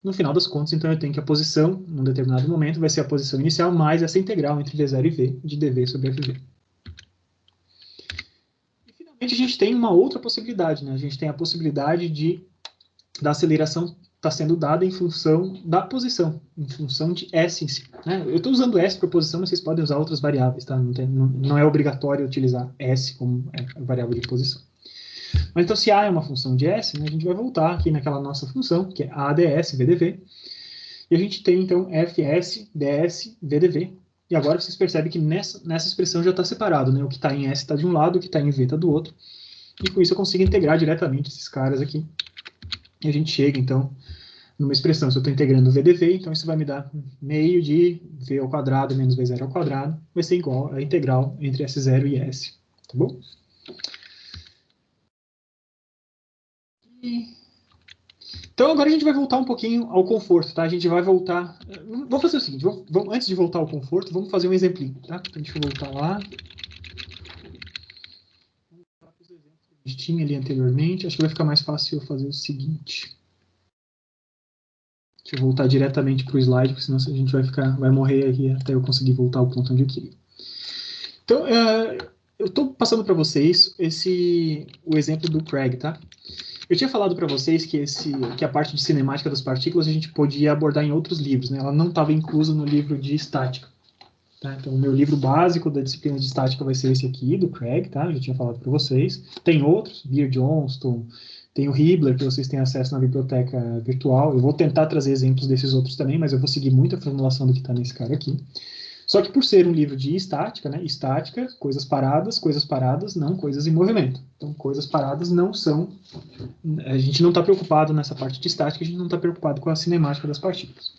No final das contas, então eu tenho que a posição, num determinado momento, vai ser a posição inicial mais essa integral entre V0 e V de dV sobre FV. E finalmente a gente tem uma outra possibilidade, né? A gente tem a possibilidade da aceleração está sendo dada em função da posição, em função de S em si. Né? Eu estou usando S para posição, mas vocês podem usar outras variáveis, tá? Não é obrigatório utilizar S como a variável de posição. Mas então, se A é uma função de S, né, a gente vai voltar aqui naquela nossa função, que é ADS, VDV, e a gente tem, então, FS, DS, VDV. E agora vocês percebem que nessa expressão já está separado, né? O que está em S está de um lado, o que está em V está do outro. E com isso eu consigo integrar diretamente esses caras aqui. E a gente chega, então, numa expressão, se eu estou integrando VDV, então isso vai me dar meio de V ao quadrado menos V0 ao quadrado, vai ser igual a integral entre S0 e S, tá bom? Então agora a gente vai voltar um pouquinho ao conforto, tá? A gente vai voltar... Vamos fazer o seguinte, antes de voltar ao conforto, vamos fazer um exemplinho, tá? Deixa eu voltar lá. A gente tinha ali anteriormente, acho que vai ficar mais fácil eu fazer o seguinte... Deixa eu voltar diretamente para o slide, porque senão a gente vai morrer aqui até eu conseguir voltar ao ponto onde eu queria. Então, eu estou passando para vocês o exemplo do Craig, tá? Eu tinha falado para vocês que a parte de cinemática das partículas a gente podia abordar em outros livros, né? Ela não estava inclusa no livro de estática. Tá? Então, o meu livro básico da disciplina de estática vai ser esse aqui, do Craig, tá? Eu já tinha falado para vocês. Tem outros, Beer-Johnston, tem o Hibbeler, que vocês têm acesso na biblioteca virtual. Eu vou tentar trazer exemplos desses outros também, mas eu vou seguir muito a formulação do que está nesse cara aqui. Só que por ser um livro de estática, né? Estática, coisas paradas, não coisas em movimento. Então, coisas paradas não são... A gente não está preocupado nessa parte de estática, a gente não está preocupado com a cinemática das partículas.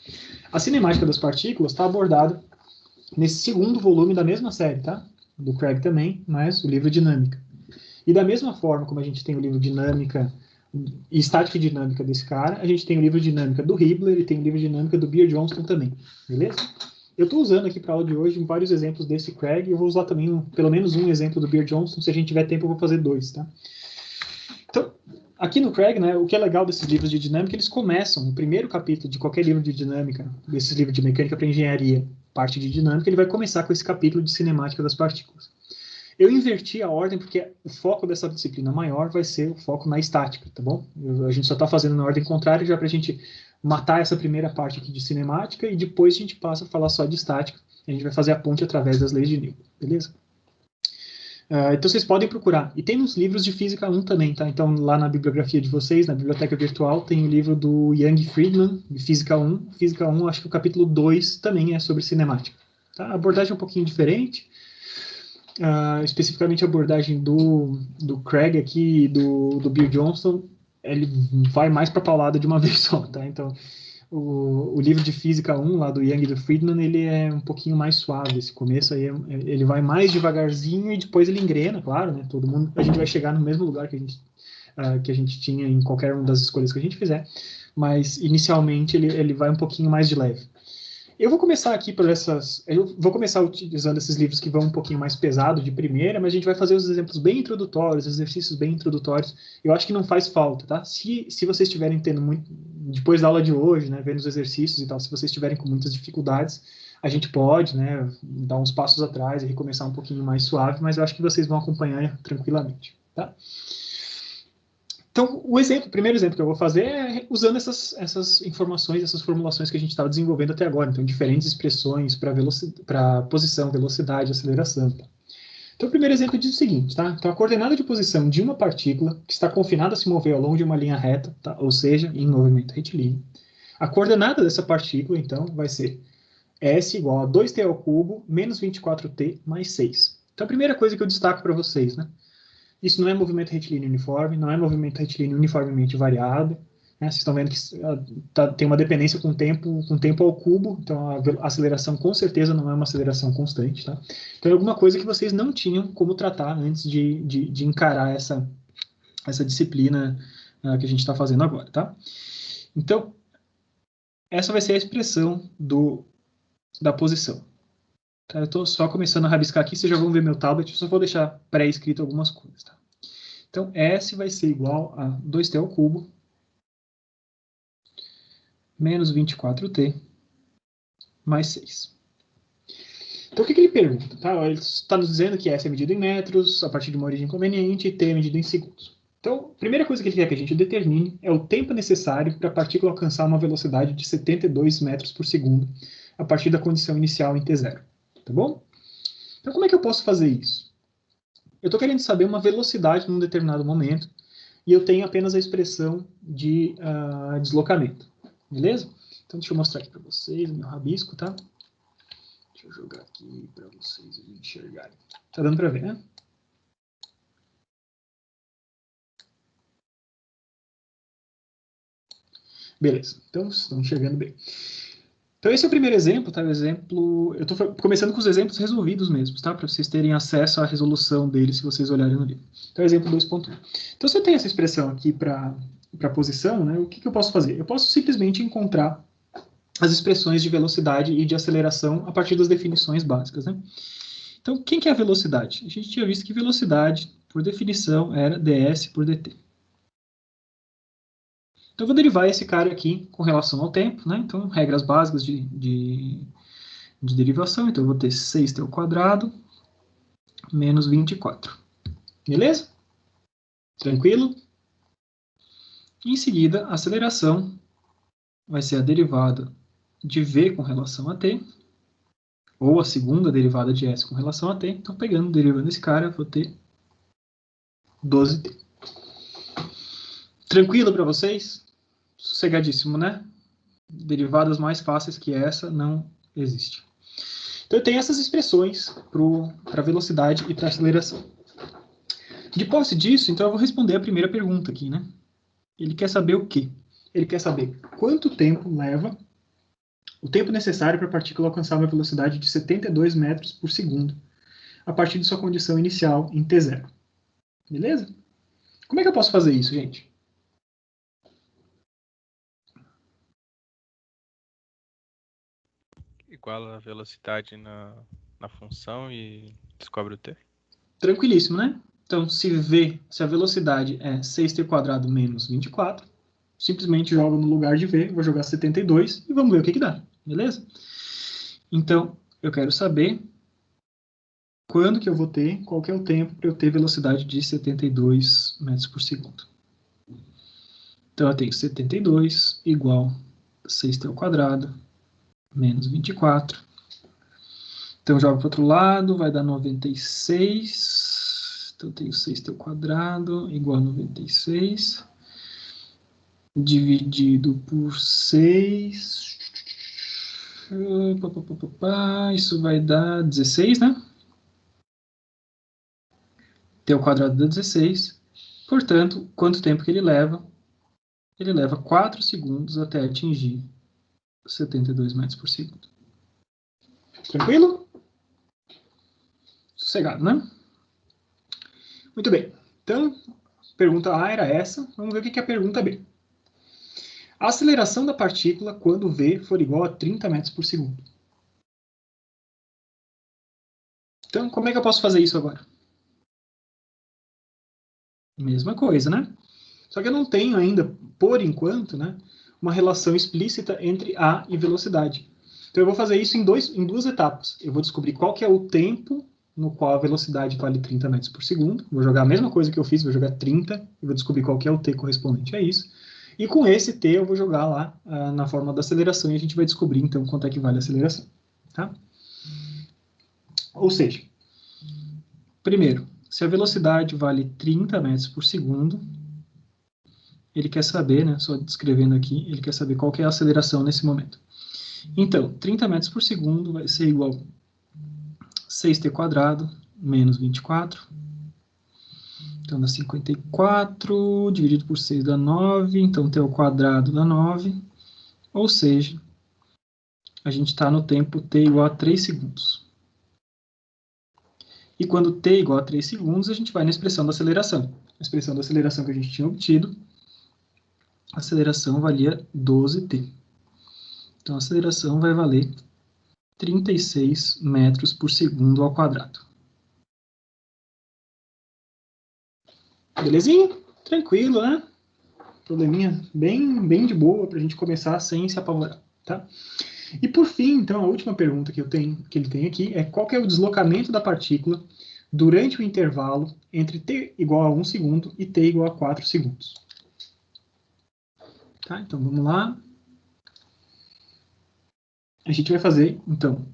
A cinemática das partículas está abordada nesse segundo volume da mesma série, tá? Do Craig também, mas o livro Dinâmica. E da mesma forma como a gente tem o livro Dinâmica e Estática e Dinâmica desse cara, a gente tem o livro Dinâmica do Hibbeler e tem o livro Dinâmica do Beer-Johnston também, beleza? Eu estou usando aqui para a aula de hoje vários exemplos desse Craig, e eu vou usar também pelo menos um exemplo do Beer-Johnston, se a gente tiver tempo eu vou fazer dois, tá? Então, aqui no Craig, né, o que é legal desses livros de dinâmica, eles começam, o primeiro capítulo de qualquer livro de dinâmica, desses livros de mecânica para engenharia, parte de dinâmica, ele vai começar com esse capítulo de cinemática das partículas. Eu inverti a ordem porque o foco dessa disciplina maior vai ser o foco na estática, tá bom? A gente só está fazendo na ordem contrária já para a gente matar essa primeira parte aqui de cinemática e depois a gente passa a falar só de estática. A gente vai fazer a ponte através das leis de Newton, beleza? Então vocês podem procurar. E tem nos livros de Física 1 também, tá? Então lá na bibliografia de vocês, na biblioteca virtual, tem o livro do Young Friedman, de Física 1. Física 1, acho que o capítulo 2 também é sobre cinemática. Tá? A abordagem é um pouquinho diferente. Especificamente a abordagem do Craig aqui e do Beer-Johnston, ele vai mais para a paulada de uma vez só, tá? Então, o livro de Física 1, lá do Young e do Friedman, ele é um pouquinho mais suave. Esse começo aí, ele vai mais devagarzinho e depois ele engrena, claro, né? Todo mundo, a gente vai chegar no mesmo lugar que a gente tinha em qualquer uma das escolhas que a gente fizer, mas inicialmente ele vai um pouquinho mais de leve. Eu vou começar aqui por essas... Eu vou começar utilizando esses livros que vão um pouquinho mais pesado de primeira, mas a gente vai fazer os exemplos bem introdutórios, exercícios bem introdutórios. Eu acho que não faz falta, tá? Se vocês estiverem tendo muito... Depois da aula de hoje, né, vendo os exercícios e tal, se vocês estiverem com muitas dificuldades, a gente pode, né, dar uns passos atrás e recomeçar um pouquinho mais suave, mas eu acho que vocês vão acompanhar tranquilamente, tá? Então, o primeiro exemplo que eu vou fazer é usando essas informações, essas formulações que a gente estava desenvolvendo até agora. Então, diferentes expressões para posição, velocidade, aceleração. Tá? Então, o primeiro exemplo diz o seguinte, tá? Então, a coordenada de posição de uma partícula que está confinada a se mover ao longo de uma linha reta, tá? Ou seja, em movimento retilíneo. A coordenada dessa partícula, então, vai ser S igual a 2t ao cubo menos 24t mais 6. Então, a primeira coisa que eu destaco para vocês, né? Isso não é movimento retilíneo uniforme, não é movimento retilíneo uniformemente variado. Né? Vocês estão vendo que tem uma dependência com tempo ao cubo, então a aceleração com certeza não é uma aceleração constante. Tá? Então é alguma coisa que vocês não tinham como tratar antes de encarar essa disciplina que a gente está fazendo agora. Tá? Então, essa vai ser a expressão da posição. Tá, eu estou só começando a rabiscar aqui, vocês já vão ver meu tablet, eu só vou deixar pré-escrito algumas coisas. Tá? Então, S vai ser igual a 2t ao cubo menos 24t mais 6. Então, o que ele pergunta? Tá? Ele está nos dizendo que S é medido em metros, a partir de uma origem conveniente, e T é medido em segundos. Então, a primeira coisa que ele quer que a gente determine é o tempo necessário para a partícula alcançar uma velocidade de 72 metros por segundo, a partir da condição inicial em T0. Tá bom? Então, como é que eu posso fazer isso? Eu estou querendo saber uma velocidade num determinado momento e eu tenho apenas a expressão de deslocamento. Beleza? Então, deixa eu mostrar aqui para vocês o meu rabisco, tá? Deixa eu jogar aqui para vocês enxergarem. Tá dando para ver, né? Beleza. Então, estão enxergando bem. Então, esse é o primeiro exemplo, tá? Eu estou começando com os exemplos resolvidos mesmo, tá? Para vocês terem acesso à resolução deles, se vocês olharem no livro. Então, exemplo 2.1. Então, se eu tenho essa expressão aqui para posição, né? O que eu posso fazer? Eu posso simplesmente encontrar as expressões de velocidade e de aceleração a partir das definições básicas, né? Então, quem que é a velocidade? A gente tinha visto que velocidade, por definição, era ds por dt. Então, eu vou derivar esse cara aqui com relação ao tempo, né? Então, regras básicas de derivação. Então, eu vou ter 6t ao quadrado menos 24. Beleza? Tranquilo? Em seguida, a aceleração vai ser a derivada de v com relação a t, ou a segunda derivada de s com relação a t. Então, derivando esse cara, eu vou ter 12t. Tranquilo para vocês? Sossegadíssimo, né? Derivadas mais fáceis que essa não existe. Então, eu tenho essas expressões para velocidade e para aceleração. De posse disso, então, eu vou responder a primeira pergunta aqui, né? Ele quer saber o quê? Ele quer saber quanto tempo leva o tempo necessário para a partícula alcançar uma velocidade de 72 metros por segundo, a partir de sua condição inicial em T0. Beleza? Como é que eu posso fazer isso, gente? Iguala a velocidade na função e descobre o t. Tranquilíssimo, né? Então, se a velocidade é 6t quadrado menos 24, simplesmente jogo no lugar de v, vou jogar 72 e vamos ver o que dá. Beleza? Então, eu quero saber quando que eu vou ter, qual que é o tempo para eu ter velocidade de 72 metros por segundo. Então, eu tenho 72 igual a 6t ao quadrado menos 24. Então, eu jogo para o outro lado, vai dar 96. Então, eu tenho 6t ao quadrado igual a 96. Dividido por 6. Isso vai dar 16, né? T ao quadrado dá 16. Portanto, quanto tempo que ele leva? Ele leva 4 segundos até atingir 72 metros por segundo. Tranquilo? Sossegado, né? Muito bem. Então, pergunta A era essa. Vamos ver o que é a pergunta B. A aceleração da partícula quando V for igual a 30 metros por segundo. Então, como é que eu posso fazer isso agora? Mesma coisa, né? Só que eu não tenho ainda, por enquanto, né, uma relação explícita entre A e velocidade. Então eu vou fazer isso em duas etapas. Eu vou descobrir qual que é o tempo no qual a velocidade vale 30 metros por segundo. Vou jogar a mesma coisa que eu fiz, vou jogar 30 e vou descobrir qual que é o t correspondente a isso. E com esse t eu vou jogar lá na forma da aceleração e a gente vai descobrir então quanto é que vale a aceleração. Tá? Ou seja, primeiro, se a velocidade vale 30 metros por segundo, ele quer saber, né, só descrevendo aqui, ele quer saber qual que é a aceleração nesse momento. Então, 30 metros por segundo vai ser igual a 6t quadrado menos 24. Então, dá 54, dividido por 6 dá 9, então t ao quadrado dá 9. Ou seja, a gente está no tempo t igual a 3 segundos. E quando t igual a 3 segundos, a gente vai na expressão da aceleração. A expressão da aceleração que a gente tinha obtido, a aceleração valia 12t. Então, a aceleração vai valer 36 metros por segundo ao quadrado. Belezinha? Tranquilo, né? Probleminha bem de boa para a gente começar sem se apavorar, tá? E por fim, então, a última pergunta que ele tem aqui é qual que é o deslocamento da partícula durante o intervalo entre t igual a 1 segundo e t igual a 4 segundos. Tá? Então, vamos lá. A gente vai fazer, então,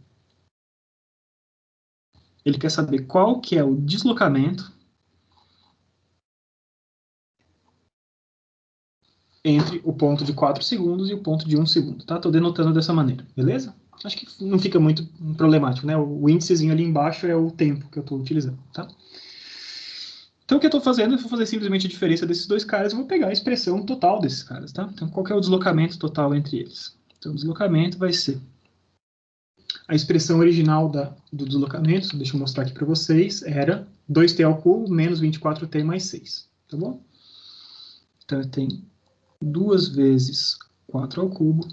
ele quer saber qual que é o deslocamento entre o ponto de 4 segundos e o ponto de 1 segundo, tá? Estou denotando dessa maneira, beleza? Acho que não fica muito problemático, né? O índicezinho ali embaixo é o tempo que eu estou utilizando, tá? Então, o que eu estou fazendo, eu vou fazer simplesmente a diferença desses dois caras, eu vou pegar a expressão total desses caras, tá? Então, qual que é o deslocamento total entre eles? Então, o deslocamento vai ser a expressão original do deslocamento, deixa eu mostrar aqui para vocês, era 2t ao cubo menos 24t mais 6, tá bom? Então, eu tenho 2 vezes 4 ao cubo,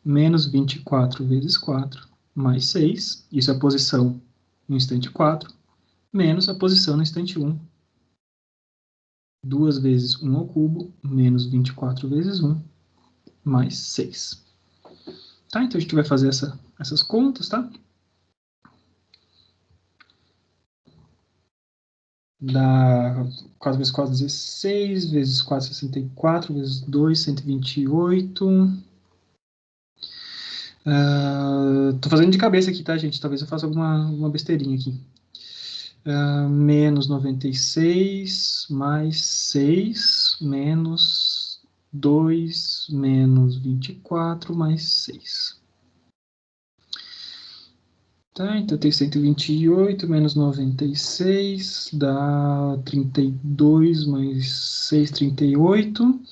menos 24 vezes 4, mais 6, isso é a posição no instante 4, menos a posição no instante 1, 2 vezes 1 ao cubo, menos 24 vezes 1, mais 6. Tá? Então, a gente vai fazer essas contas, tá? Dá 4 vezes 4, 16, vezes 4, 64, vezes 2, 128. Tô fazendo de cabeça aqui, tá, gente? Talvez eu faça alguma besteirinha aqui. Menos 96, mais 6, menos 2, menos 24, mais 6. Tá, então tem 128 menos 96, dá 32 mais 6, 38.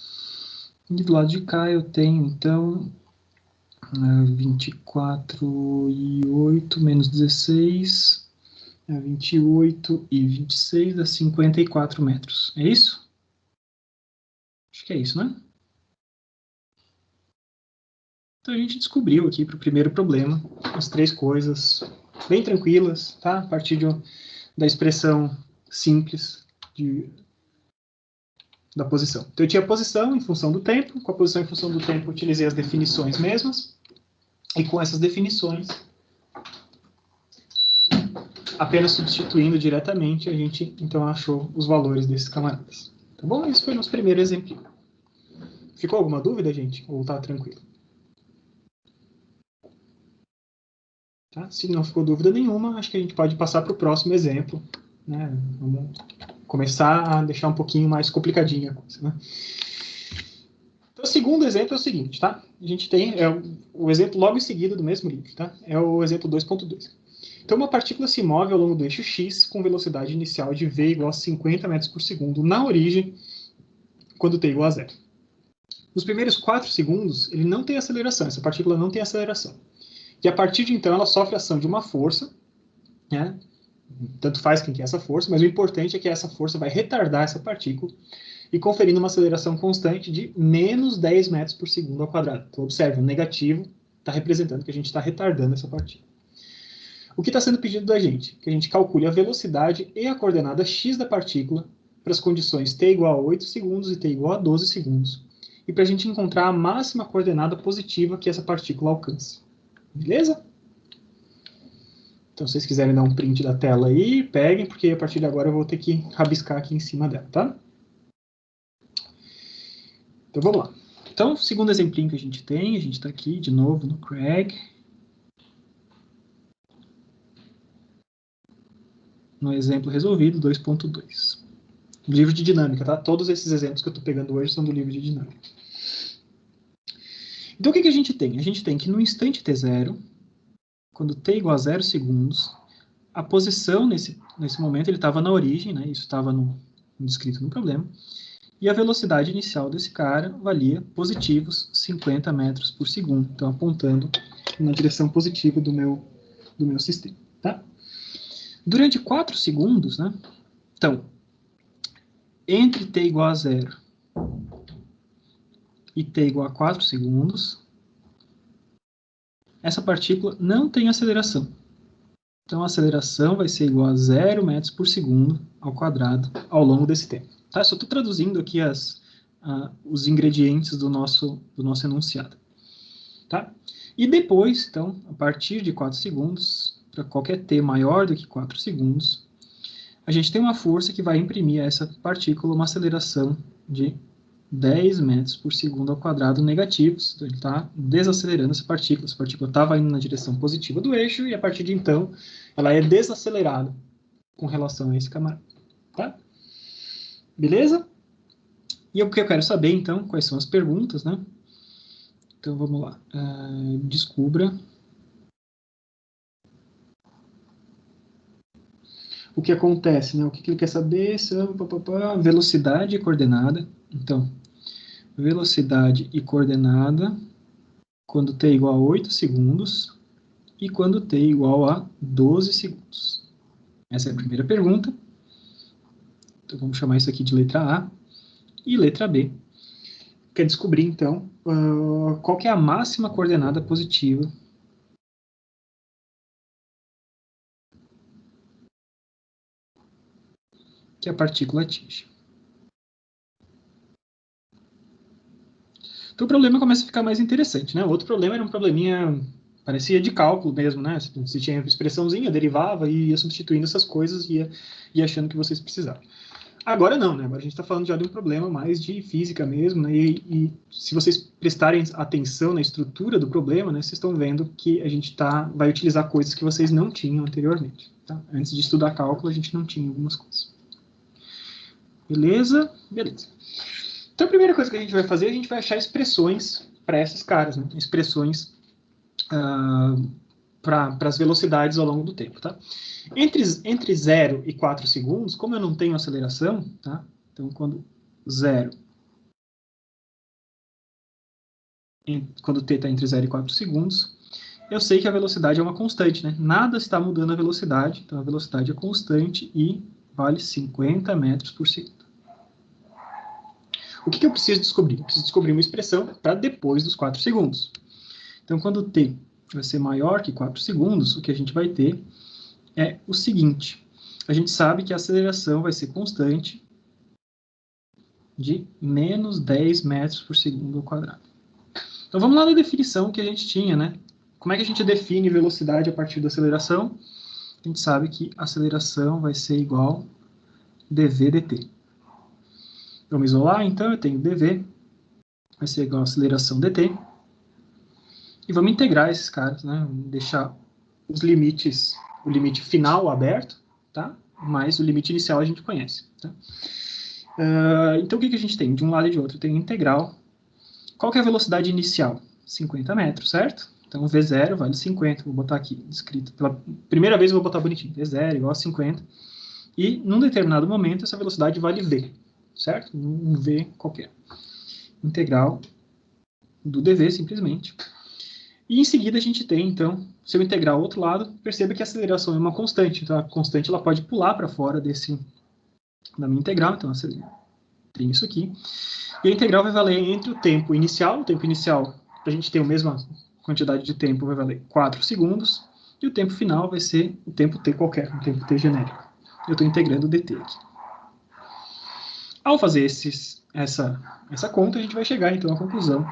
E do lado de cá eu tenho, então, 24 e 8 menos 16, 28 e 26 dá 54 metros. É isso? Acho que é isso, né? Então a gente descobriu aqui para o primeiro problema as 3 coisas bem tranquilas, tá? A partir da expressão simples da posição. Então eu tinha a posição em função do tempo, com a posição em função do tempo eu utilizei as definições mesmas, e com essas definições, apenas substituindo diretamente, a gente então achou os valores desses camaradas. Tá bom? Esse foi o nosso primeiro exemplo. Ficou alguma dúvida, gente? Ou tá tranquilo? Tá? Se não ficou dúvida nenhuma, acho que a gente pode passar para o próximo exemplo. Né? Vamos começar a deixar um pouquinho mais complicadinha a coisa. Né? Então, o segundo exemplo é o seguinte, tá? A gente tem o exemplo logo em seguida do mesmo livro, tá? É o exemplo 2.2. Então, uma partícula se move ao longo do eixo x com velocidade inicial de v igual a 50 metros por segundo na origem, quando t igual a 0. Nos primeiros 4 segundos, ele não tem aceleração, essa partícula não tem aceleração. E a partir de então, ela sofre a ação de uma força, né? Tanto faz quem que é essa força, mas o importante é que essa força vai retardar essa partícula e conferindo uma aceleração constante de menos 10 metros por segundo ao quadrado. Então, observe, o negativo está representando que a gente está retardando essa partícula. O que está sendo pedido da gente? Que a gente calcule a velocidade e a coordenada x da partícula para as condições t igual a 8 segundos e t igual a 12 segundos. E para a gente encontrar a máxima coordenada positiva que essa partícula alcance. Beleza? Então, se vocês quiserem dar um print da tela aí, peguem, porque a partir de agora eu vou ter que rabiscar aqui em cima dela, tá? Então, vamos lá. Então, segundo exemplinho que a gente está aqui de novo no Craig. No exemplo resolvido 2.2. Livro de dinâmica, tá? Todos esses exemplos que eu estou pegando hoje são do livro de dinâmica. Então, o que a gente tem? A gente tem que no instante t0, quando t igual a 0 segundos, a posição nesse momento ele estava na origem, né? Isso estava descrito no problema. E a velocidade inicial desse cara valia positivos 50 metros por segundo. Então, apontando na direção positiva do meu sistema, tá? Durante 4 segundos, né? Então, entre t igual a 0 e t igual a 4 segundos, essa partícula não tem aceleração. Então, a aceleração vai ser igual a 0 metros por segundo ao quadrado ao longo desse tempo. Tá? Só estou traduzindo aqui os ingredientes do nosso enunciado. Tá? E depois, então, a partir de 4 segundos, para qualquer t maior do que 4 segundos, a gente tem uma força que vai imprimir a essa partícula uma aceleração de 10 metros por segundo ao quadrado negativos. Então, ele está desacelerando essa partícula. Essa partícula estava indo na direção positiva do eixo e, a partir de então, ela é desacelerada com relação a esse camarada. Tá? Beleza? E o que eu quero saber, então, quais são as perguntas, né? Então, vamos lá. Descubra o que acontece, né? O que ele quer saber são velocidade e coordenada. Então, velocidade e coordenada quando t igual a 8 segundos e quando t igual a 12 segundos. Essa é a primeira pergunta. Então, vamos chamar isso aqui de letra A. E letra B quer descobrir, então, qual que é a máxima coordenada positiva que a partícula atinge. Então o problema começa a ficar mais interessante, né? O outro problema era um probleminha, parecia de cálculo mesmo, né? Você tinha expressãozinha, derivava e ia substituindo essas coisas e ia achando que vocês precisavam. Agora não, né? Agora a gente está falando já de um problema mais de física mesmo, né? E se vocês prestarem atenção na estrutura do problema, né? Vocês estão vendo que a gente vai utilizar coisas que vocês não tinham anteriormente, tá? Antes de estudar cálculo, a gente não tinha algumas coisas. Beleza? Beleza. Então, a primeira coisa que a gente vai fazer, a gente vai achar expressões para esses caras, né? Expressões para as velocidades ao longo do tempo, tá? Entre 0 e 4 segundos, como eu não tenho aceleração, tá? Então, quando t está entre 0 e 4 segundos, eu sei que a velocidade é uma constante, né? Nada está mudando a velocidade, então a velocidade é constante e vale 50 metros por segundo. O que eu preciso descobrir? Eu preciso descobrir uma expressão para depois dos 4 segundos. Então, quando t vai ser maior que 4 segundos, o que a gente vai ter é o seguinte. A gente sabe que a aceleração vai ser constante de menos 10 metros por segundo ao quadrado. Então, vamos lá na definição que a gente tinha, né? Como é que a gente define velocidade a partir da aceleração? A gente sabe que a aceleração vai ser igual a dv dt. Vamos isolar, então, eu tenho dv, vai ser igual a aceleração dt. E vamos integrar esses caras, né? Vamos deixar os limites, o limite final aberto, tá? Mas o limite inicial a gente conhece, tá? Então, o que a gente tem? De um lado e de outro, tem integral. Qual que é a velocidade inicial? 50 metros, certo? Então, V0 vale 50. Vou botar aqui, escrito. Pela primeira vez eu vou botar bonitinho. V0 igual a 50. E, num determinado momento, essa velocidade vale V, certo? Um V qualquer. Integral do dv, simplesmente. E, em seguida, a gente tem, então, se eu integrar o outro lado, perceba que a aceleração é uma constante. Então, a constante ela pode pular para fora da minha integral. Então, tem isso aqui. E a integral vai valer entre o tempo inicial. O tempo inicial, para a gente ter a mesma quantidade de tempo, vai valer 4 segundos. E o tempo final vai ser o tempo t qualquer, o tempo t genérico. Eu estou integrando o dt aqui. Ao fazer essa conta, a gente vai chegar, então, à conclusão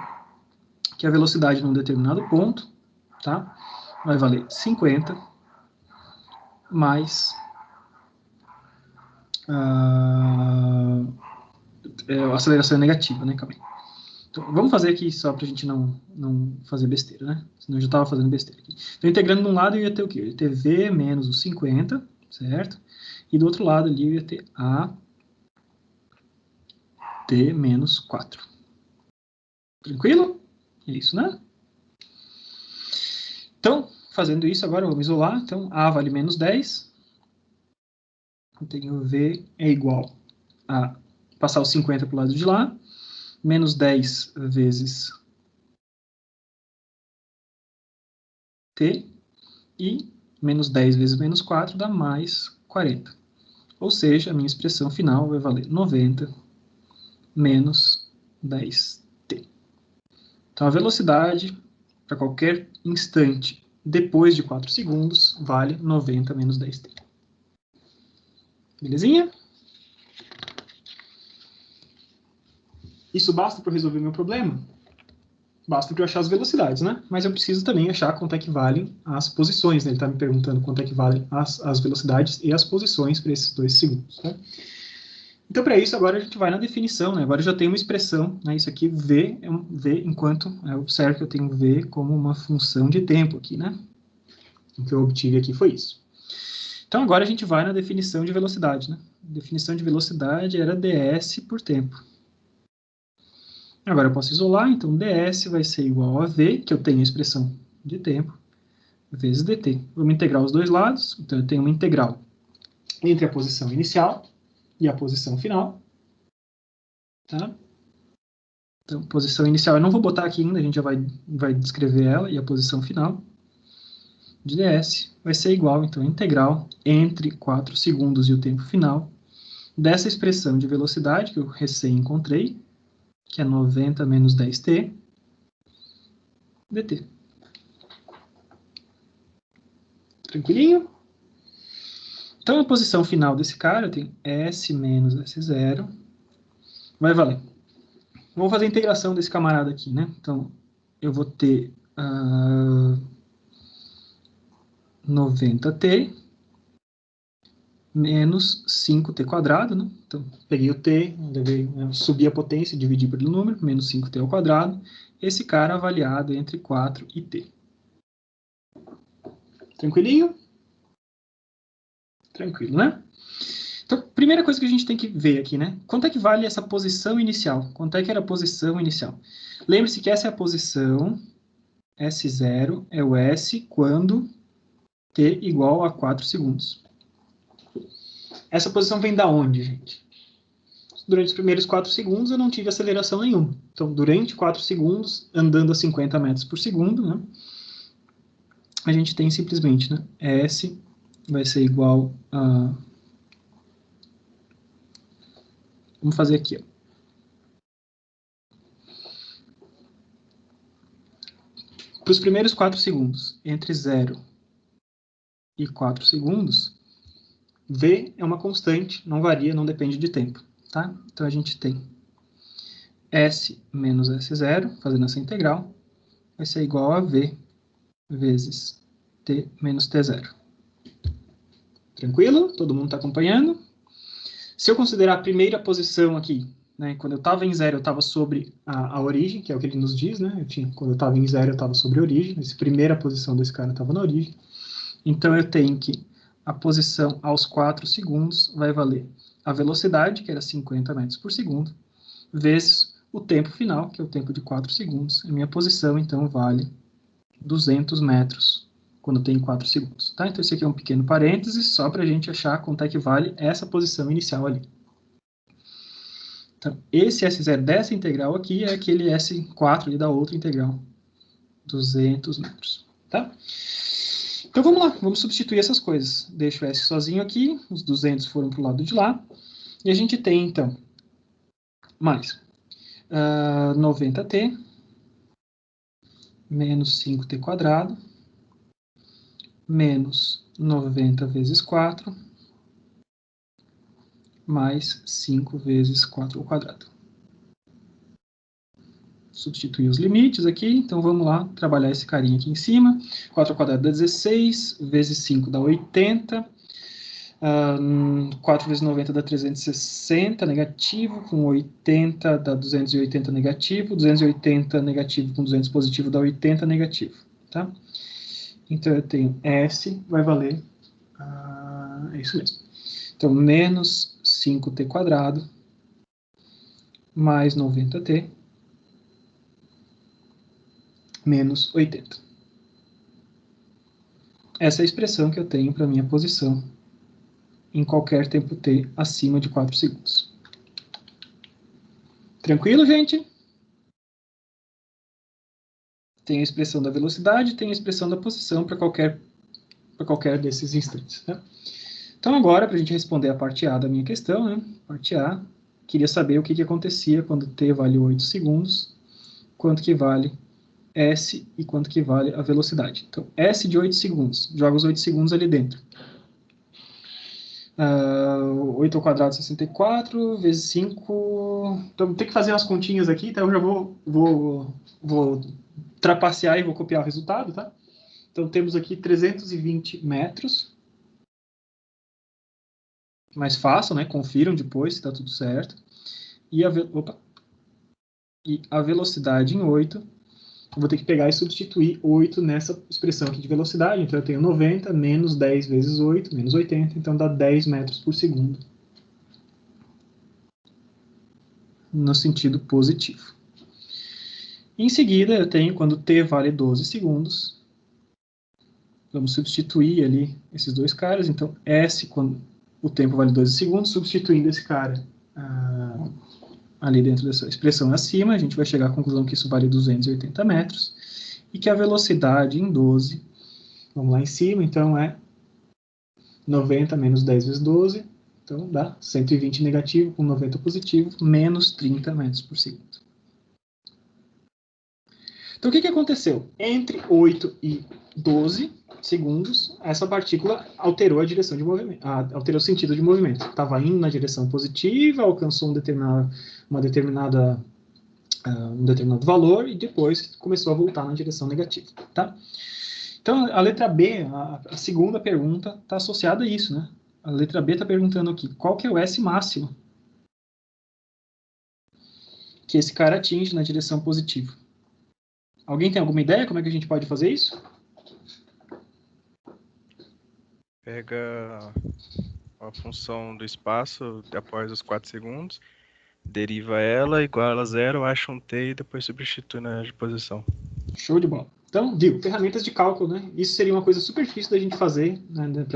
que a velocidade num determinado ponto, tá, vai valer 50 mais a aceleração negativa, né, calma aí. Então, vamos fazer aqui só para a gente não fazer besteira, né? Senão eu já estava fazendo besteira aqui. Então, integrando de um lado, eu ia ter o quê? Eu ia ter V menos os 50, certo? E do outro lado ali, eu ia ter A T menos 4. Tranquilo? É isso, né? Então, fazendo isso, agora vamos isolar. Então, A vale menos 10. Eu tenho V é igual a passar os 50 para o lado de lá. Menos 10 vezes T. E menos 10 vezes menos 4 dá mais 40. Ou seja, a minha expressão final vai valer 90 menos 10t. Então, a velocidade para qualquer instante depois de 4 segundos vale 90 menos 10t. Belezinha? Isso basta para resolver meu problema? Basta para eu achar as velocidades, né? Mas eu preciso também achar quanto é que valem as posições, né? Ele está me perguntando quanto é que valem as velocidades e as posições para esses 2 segundos, né? Então, para isso, agora a gente vai na definição, né? Agora eu já tenho uma expressão, né? Isso aqui, V, é um V enquanto, observe que eu tenho V como uma função de tempo aqui, né? O que eu obtive aqui foi isso. Então, agora a gente vai na definição de velocidade, né? A definição de velocidade era ds por tempo. Agora eu posso isolar, então ds vai ser igual a V, que eu tenho a expressão de tempo, vezes dt. Vamos integrar os dois lados, então eu tenho uma integral entre a posição inicial e a posição final, tá? Então, posição inicial eu não vou botar aqui ainda, a gente já vai descrever ela, e a posição final de ds vai ser igual, então, a integral entre 4 segundos e o tempo final dessa expressão de velocidade que eu recém encontrei, que é 90 menos 10t, dt. Tranquilinho? Então, a posição final desse cara, eu tenho S menos S0, vai valer. Vamos fazer a integração desse camarada aqui, né? Então, eu vou ter 90t menos 5t quadrado, né? Então, peguei o t, subi a potência, dividi pelo número, menos 5t ao quadrado. Esse cara avaliado entre 4 e t. Tranquilinho? Tranquilo, né? Então, primeira coisa que a gente tem que ver aqui, né? Quanto é que vale essa posição inicial? Quanto é que era a posição inicial? Lembre-se que essa é a posição, S0 é o S quando t igual a 4 segundos. Essa posição vem da onde, gente? Durante os primeiros 4 segundos eu não tive aceleração nenhuma. Então, durante 4 segundos, andando a 50 metros por segundo, né? A gente tem simplesmente, né? S vai ser igual a... Vamos fazer aqui, ó. Para os primeiros 4 segundos, entre 0 e 4 segundos, V é uma constante, não varia, não depende de tempo, tá? Então, a gente tem S menos S0, fazendo essa integral, vai ser igual a V vezes T menos T0. Tranquilo? Todo mundo está acompanhando? Se eu considerar a primeira posição aqui, né, quando eu estava em 0, eu estava sobre a origem, que é o que ele nos diz, né? Quando eu estava em 0, eu estava sobre a origem. Essa primeira posição desse cara estava na origem. Então, eu tenho que a posição aos 4 segundos vai valer a velocidade, que era 50 metros por segundo, vezes o tempo final, que é o tempo de 4 segundos. A minha posição, então, vale 200 metros quando tem 4 segundos. Tá? Então, esse aqui é um pequeno parênteses, só para a gente achar quanto é que vale essa posição inicial ali. Então, esse S0 dessa integral aqui é aquele S4 ali da outra integral, 200 metros. Tá? Então, vamos lá, vamos substituir essas coisas. Deixo o S sozinho aqui, os 200 foram para o lado de lá, e a gente tem, então, mais 90t menos 5t quadrado menos 90 vezes 4, mais 5 vezes 4 ao quadrado. Substituir os limites aqui, então vamos lá trabalhar esse carinha aqui em cima. 4 ao quadrado dá 16, vezes 5 dá 80, 4 vezes 90 dá 360, negativo, com 80 dá 280 negativo, 280 negativo com 200 positivo dá 80 negativo, tá? Então eu tenho S, vai valer, é isso mesmo. Então, menos 5t quadrado, mais 90t, menos 80. Essa é a expressão que eu tenho para a minha posição em qualquer tempo t acima de 4 segundos. Tranquilo, gente? Tem a expressão da velocidade, tem a expressão da posição para qualquer desses instantes. Né? Então, agora, para a gente responder a parte A da minha questão, né? Parte A, queria saber o que acontecia quando t vale 8 segundos, quanto que vale S e quanto que vale a velocidade. Então, S de 8 segundos, joga os 8 segundos ali dentro. 8 ao quadrado, 64, vezes 5... Então, tem que fazer umas continhas aqui, então eu já vou trapacear e vou copiar o resultado, tá? Então, temos aqui 320 metros. Mais fácil, né? Confiram depois se está tudo certo. E a velocidade em 8... Eu vou ter que pegar e substituir 8 nessa expressão aqui de velocidade. Então, eu tenho 90 menos 10 vezes 8, menos 80. Então, dá 10 metros por segundo. No sentido positivo. Em seguida, eu tenho quando t vale 12 segundos. Vamos substituir ali esses dois caras. Então, S, quando o tempo vale 12 segundos, substituindo esse cara ali dentro dessa expressão acima, a gente vai chegar à conclusão que isso vale 280 metros. E que a velocidade em 12, vamos lá em cima, então é 90 menos 10 vezes 12, então dá 120 negativo com 90 positivo, menos 30 metros por segundo. Então, o que aconteceu? Entre 8 e 12 segundos, essa partícula alterou a direção de movimento, alterou o sentido de movimento. Estava indo na direção positiva, alcançou um determinado valor e depois começou a voltar na direção negativa, tá? Então, a letra B, a segunda pergunta, está associada a isso, né? A letra B está perguntando aqui, qual que é o S máximo que esse cara atinge na direção positiva? Alguém tem alguma ideia como é que a gente pode fazer isso? Pega a função do espaço após os 4 segundos, deriva ela, igual a zero, acha um t e depois substitui na posição. Show de bola. Então, digo, ferramentas de cálculo, né? Isso seria uma coisa super difícil da gente fazer, né,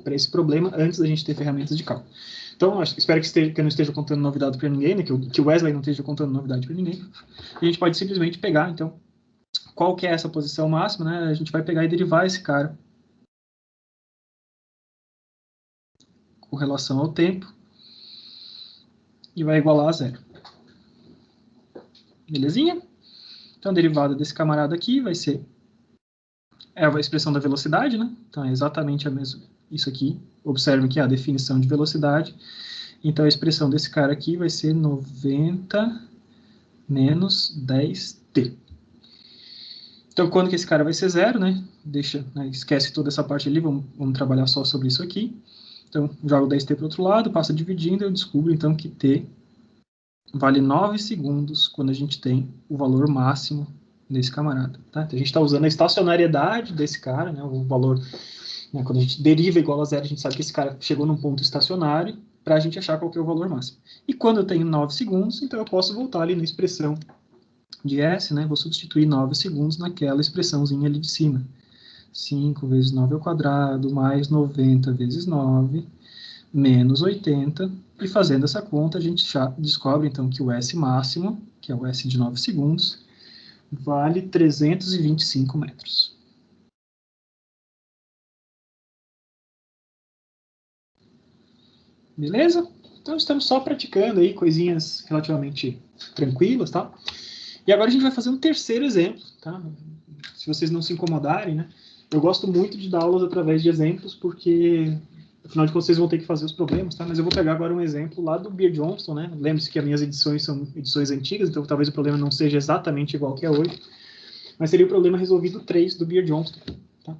para esse problema antes da gente ter ferramentas de cálculo. Então, espero que eu não esteja contando novidade para ninguém, né? Que o Wesley não esteja contando novidade para ninguém. A gente pode simplesmente pegar, então, qual que é essa posição máxima, né? A gente vai pegar e derivar esse cara com relação ao tempo e vai igualar a zero. Belezinha? Então, a derivada desse camarada aqui vai ser a expressão da velocidade, né? Então, é exatamente a mesma, isso aqui. Observe que é a definição de velocidade. Então, a expressão desse cara aqui vai ser 90 menos 10t. Então, quando que esse cara vai ser zero, né? Esquece toda essa parte ali, vamos trabalhar só sobre isso aqui. Então, jogo 10t para o outro lado, passa dividindo, eu descubro, então, que t vale 9 segundos quando a gente tem o valor máximo desse camarada. Tá? Então, a gente está usando a estacionariedade desse cara, né? O valor, né? Quando a gente deriva igual a zero, a gente sabe que esse cara chegou num ponto estacionário para a gente achar qual que é o valor máximo. E quando eu tenho 9 segundos, então eu posso voltar ali na expressão de S, né? Vou substituir 9 segundos naquela expressãozinha ali de cima. 5 vezes 9 ao quadrado, mais 90 vezes 9, menos 80. E fazendo essa conta, a gente já descobre, então, que o S máximo, que é o S de 9 segundos, vale 325 metros. Beleza? Então, estamos só praticando aí coisinhas relativamente tranquilas, tá? E agora a gente vai fazer um terceiro exemplo, tá? Se vocês não se incomodarem, né? Eu gosto muito de dar aulas através de exemplos, porque, afinal de contas, vocês vão ter que fazer os problemas, tá? Mas eu vou pegar agora um exemplo lá do Beer Johnston, né? Lembre-se que as minhas edições são edições antigas, então talvez o problema não seja exatamente igual que é hoje, mas seria o problema resolvido 3 do Beer Johnston, tá?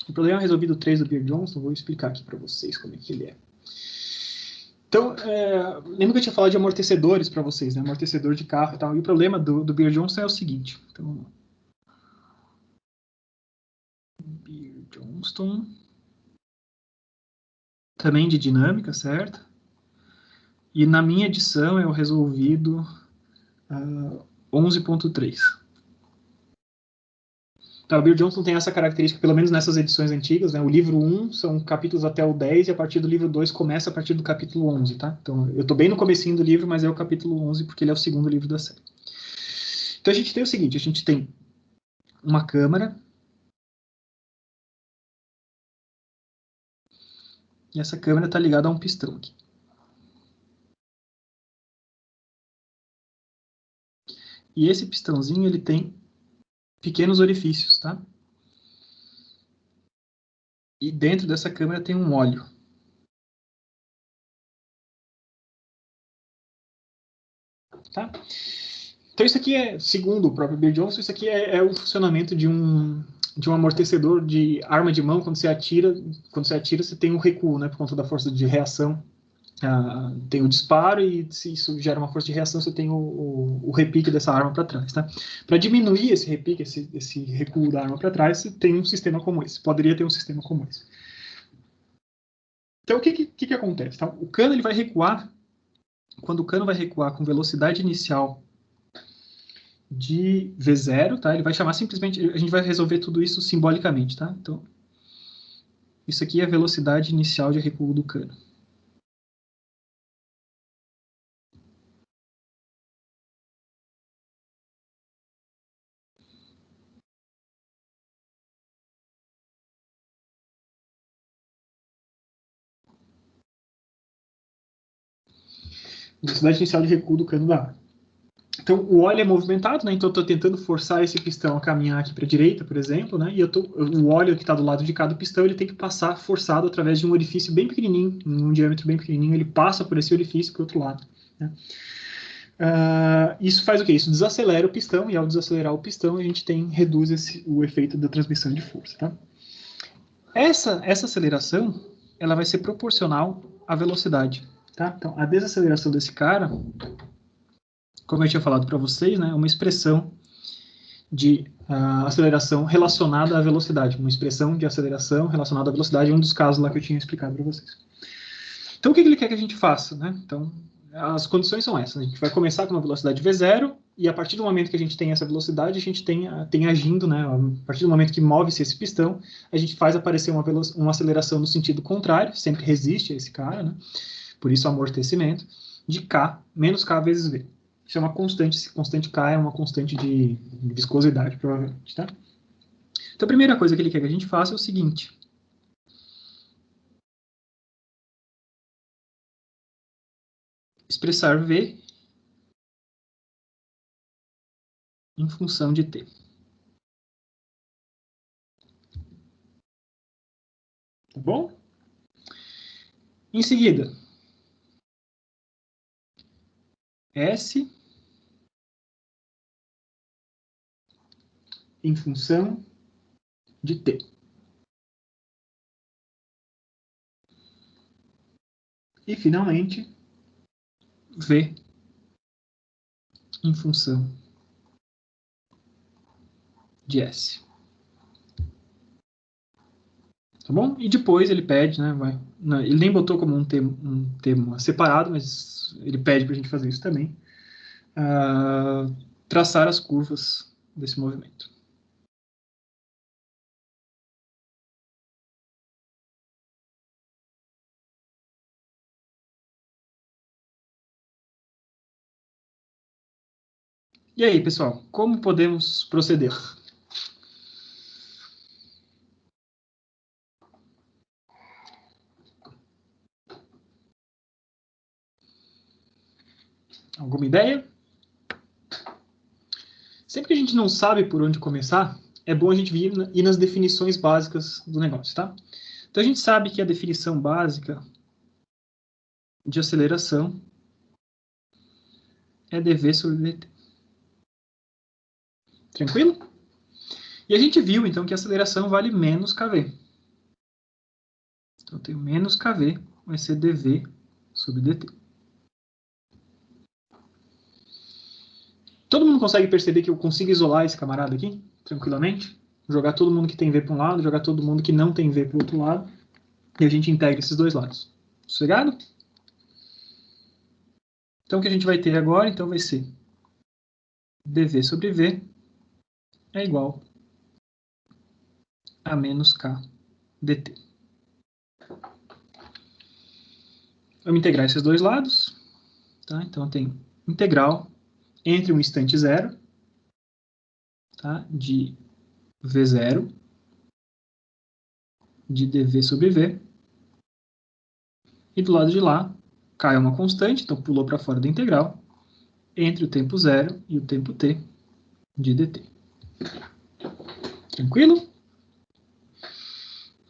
O problema resolvido 3 do Beer Johnston, vou explicar aqui para vocês como é que ele é. Então, lembra que eu tinha falado de amortecedores para vocês, né? Amortecedor de carro e tal. E o problema do Beer Johnston é o seguinte. Então, vamos lá. Beer Johnston. Também de dinâmica, certo? E na minha edição é o resolvido 11.3. Tá, o Beer Johnston tem essa característica, pelo menos nessas edições antigas, né? O livro 1 são capítulos até o 10 e a partir do livro 2 começa a partir do capítulo 11, tá? Então, eu tô bem no comecinho do livro, mas é o capítulo 11 porque ele é o segundo livro da série. Então, a gente tem o seguinte, a gente tem uma câmara e essa câmara está ligada a um pistão aqui. E esse pistãozinho, ele tem pequenos orifícios, tá? E dentro dessa câmara tem um óleo. Tá? Então isso aqui é, segundo o próprio Beer Johnston, isso aqui é o funcionamento de um amortecedor de arma de mão. Quando você atira você tem um recuo, né? Por conta da força de reação. Tem o disparo e se isso gera uma força de reação, você tem o repique dessa arma para trás. Tá? Para diminuir esse repique, esse recuo da arma para trás, você tem um sistema como esse. Poderia ter um sistema como esse. Então, o que acontece? Então, o cano ele vai recuar. Quando o cano vai recuar com velocidade inicial de V0, tá? Ele vai chamar simplesmente... A gente vai resolver tudo isso simbolicamente, tá? Então, isso aqui é a velocidade inicial de recuo do cano. Velocidade inicial de recuo do cano da arma. Então, o óleo é movimentado, né? Então, eu estou tentando forçar esse pistão a caminhar aqui para a direita, por exemplo, né? E o óleo que está do lado de cada pistão, ele tem que passar forçado através de um orifício bem pequenininho, um diâmetro bem pequenininho, ele passa por esse orifício para o outro lado, né? Isso faz o quê? Isso desacelera o pistão, e ao desacelerar o pistão, a gente reduz o efeito da transmissão de força, tá? Essa aceleração, ela vai ser proporcional à velocidade, tá? Então, a desaceleração desse cara, como eu tinha falado para vocês, né, é uma expressão de aceleração relacionada à velocidade. Uma expressão de aceleração relacionada à velocidade, um dos casos lá que eu tinha explicado para vocês. Então, o que ele quer que a gente faça, né? Então, as condições são essas. A gente vai começar com uma velocidade V0, e a partir do momento que a gente tem essa velocidade, a gente tem agindo, né? A partir do momento que move-se esse pistão, a gente faz aparecer uma aceleração no sentido contrário, sempre resiste a esse cara, né? Por isso, amortecimento, de K, menos K vezes V. Isso é uma constante, esse constante K é uma constante de viscosidade, provavelmente, tá? Então, a primeira coisa que ele quer que a gente faça é o seguinte. Expressar V em função de T. Tá bom? Em seguida, S em função de T. E, finalmente, V em função de S. Tá bom? E depois ele pede, né? Ele nem botou como um termo separado, mas ele pede para a gente fazer isso também. Traçar as curvas desse movimento. E aí, pessoal, como podemos proceder? Alguma ideia? Sempre que a gente não sabe por onde começar, é bom a gente ir nas definições básicas do negócio, tá? Então, a gente sabe que a definição básica de aceleração é dv sobre dt. Tranquilo? E a gente viu, então, que a aceleração vale menos kv. Então, eu tenho menos kv, vai ser dv sobre dt. Todo mundo consegue perceber que eu consigo isolar esse camarada aqui, tranquilamente? Jogar todo mundo que tem v para um lado, jogar todo mundo que não tem v para o outro lado, e a gente integra esses dois lados. Sossegado? Então, o que a gente vai ter agora, então, vai ser dv sobre v é igual a menos k dt. Vamos integrar esses dois lados. Tá? Então, tem integral entre um instante zero, tá? De v0 de dv sobre v. E do lado de lá, k é uma constante, então pulou para fora da integral, entre o tempo zero e o tempo t de dt. Tranquilo?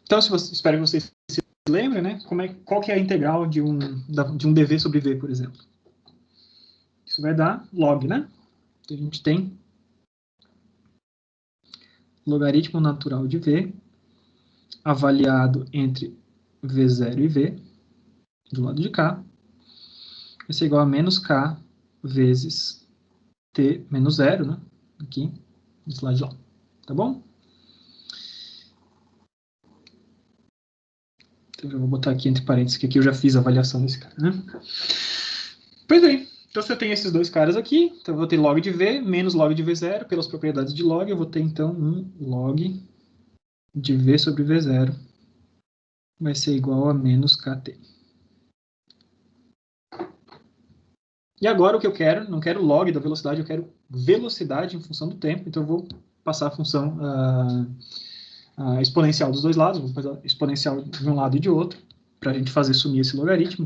Então, espero que vocês se lembrem, né? Qual que é a integral de um dv sobre v, por exemplo? Isso vai dar log, né? Então, a gente tem logaritmo natural de v avaliado entre v0 e v, do lado de cá, vai ser igual a menos k vezes t menos zero, né? Aqui, desse lado de lá. Tá bom? Então, eu vou botar aqui entre parênteses, que aqui eu já fiz a avaliação desse cara, né? Pois bem, então se eu tenho esses dois caras aqui, então eu vou ter log de v menos log de v0, pelas propriedades de log, eu vou ter, então, um log de v sobre v0 vai ser igual a menos kt. E agora o que eu quero, não quero log da velocidade, eu quero velocidade em função do tempo, então eu vou passar a função exponencial dos dois lados, vou fazer exponencial de um lado e de outro, para a gente fazer sumir esse logaritmo,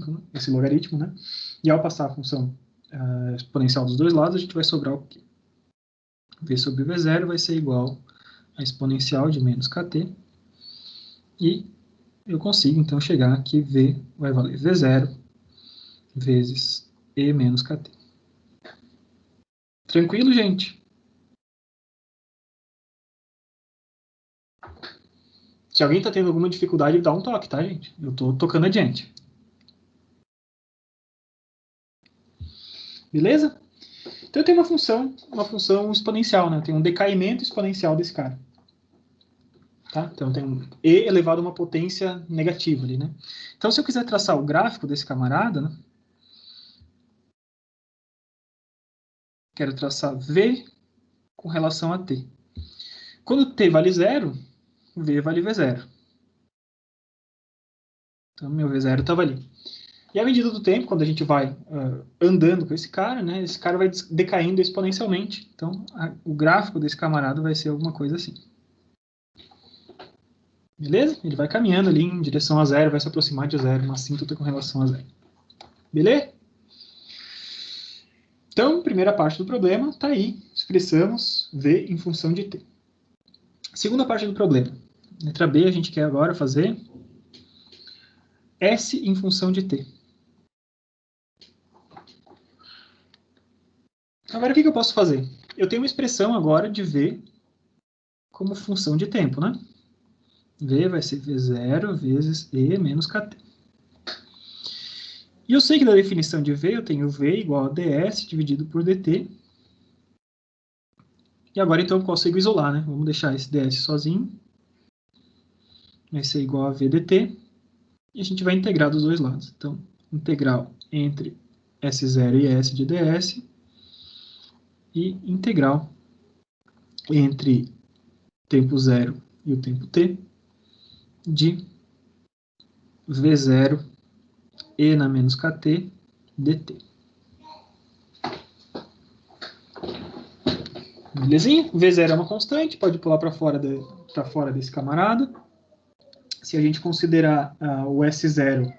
né? E ao passar a função exponencial dos dois lados, a gente vai sobrar o quê? V sobre V0 vai ser igual a exponencial de menos kt, e eu consigo, então, chegar que V vai valer V0 vezes E menos kt. Tranquilo, gente? Se alguém está tendo alguma dificuldade, dá um toque, tá, gente? Eu estou tocando adiante. Beleza? Então, eu tenho uma função exponencial, né? Eu tenho um decaimento exponencial desse cara. Tá? Então, tem um e elevado a uma potência negativa ali, né? Então, se eu quiser traçar o gráfico desse camarada, né? Quero traçar V com relação a t. Quando t vale 0, V vale V0. Então, meu V0 estava ali. E à medida do tempo, quando a gente vai andando com esse cara, né? Esse cara vai decaindo exponencialmente. Então, o gráfico desse camarada vai ser alguma coisa assim. Beleza? Ele vai caminhando ali em direção a zero, vai se aproximar de zero, uma assíntota com relação a zero. Beleza? Então, primeira parte do problema está aí. Expressamos V em função de t. Segunda parte do problema. Letra B, a gente quer agora fazer S em função de t. Agora, o que eu posso fazer? Eu tenho uma expressão agora de V como função de tempo, né? V vai ser V0 vezes E menos kt. E eu sei que da definição de V, eu tenho V igual a ds dividido por dt. E agora, então, eu consigo isolar, né? Vamos deixar esse ds sozinho. Vai ser igual a v dt. E a gente vai integrar dos dois lados. Então, integral entre S0 e S de ds. E integral entre tempo 0 e o tempo t de V0 e na menos kt dt. Belezinha? V0 é uma constante, pode pular para fora desse camarada. Se a gente considerar o S0,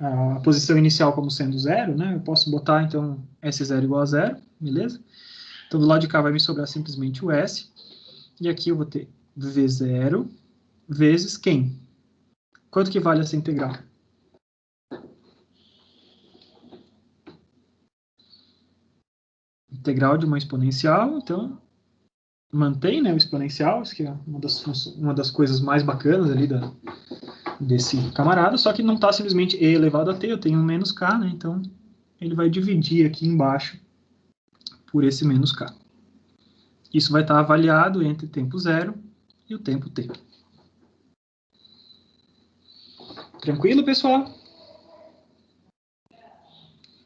a posição inicial como sendo zero, né? Eu posso botar, então, S0 igual a zero, beleza? Então, do lado de cá vai me sobrar simplesmente o S. E aqui eu vou ter V0 vezes quem? Quanto que vale essa integral? Integral de uma exponencial, então mantém, né, o exponencial, isso que é uma das coisas mais bacanas ali desse camarada, só que não está simplesmente e elevado a t, eu tenho um menos k, né, então ele vai dividir aqui embaixo por esse menos k. Isso vai estar avaliado entre tempo zero e o tempo t. Tranquilo, pessoal?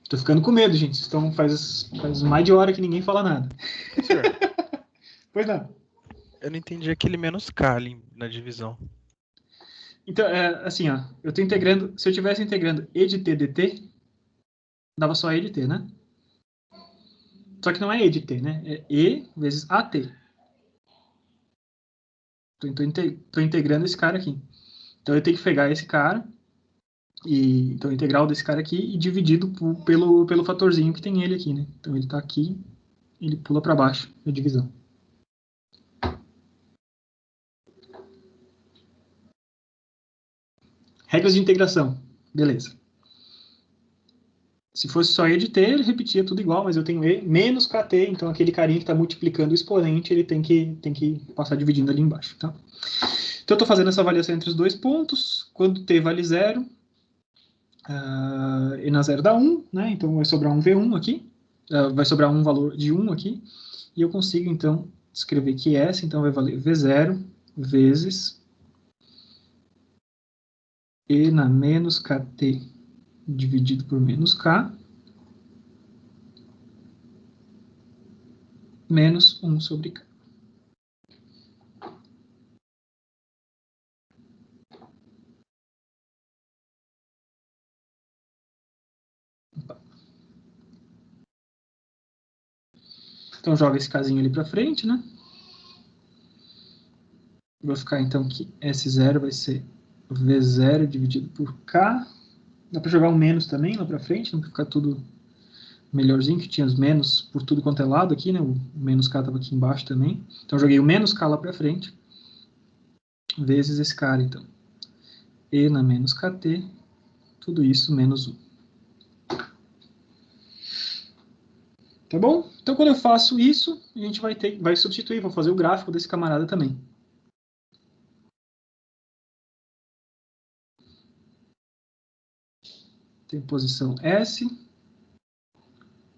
Tô ficando com medo, gente. Então faz mais de hora que ninguém fala nada. Senhor, Pois não. eu não entendi aquele menos K ali na divisão. Então, assim, ó, eu tô integrando, se eu tivesse integrando e de t dt, dava só e de t, né? Só que não é e de t, né? É e vezes at. Tô integrando esse cara aqui. Então eu tenho que pegar esse cara, então a integral desse cara aqui, e dividido pelo fatorzinho que tem ele aqui, né? Então ele tá aqui, ele pula para baixo a divisão. Regras de integração. Beleza. Se fosse só e de t, ele repetia tudo igual, mas eu tenho e menos kt, então aquele carinha que está multiplicando o expoente, ele tem que passar dividindo ali embaixo, tá? Então eu estou fazendo essa avaliação entre os dois pontos. Quando t vale 0, e na 0 dá 1, né? Então vai sobrar um V1 aqui, vai sobrar um valor de 1 aqui, e eu consigo, então, escrever que S, então vai valer V0 vezes e na menos kt dividido por menos k, menos 1 sobre k. Então joga esse casinho ali para frente, né? Vou ficar então que S0 vai ser V0 dividido por K. Dá para jogar um menos também lá para frente, não ficar tudo melhorzinho, que tinha os menos por tudo quanto é lado aqui, né? O menos K estava aqui embaixo também. Então joguei o menos K lá para frente, vezes esse cara, então. E na menos KT, tudo isso menos 1. Tá bom? Então quando eu faço isso, a gente vai substituir, vou fazer o gráfico desse camarada também. Tem posição S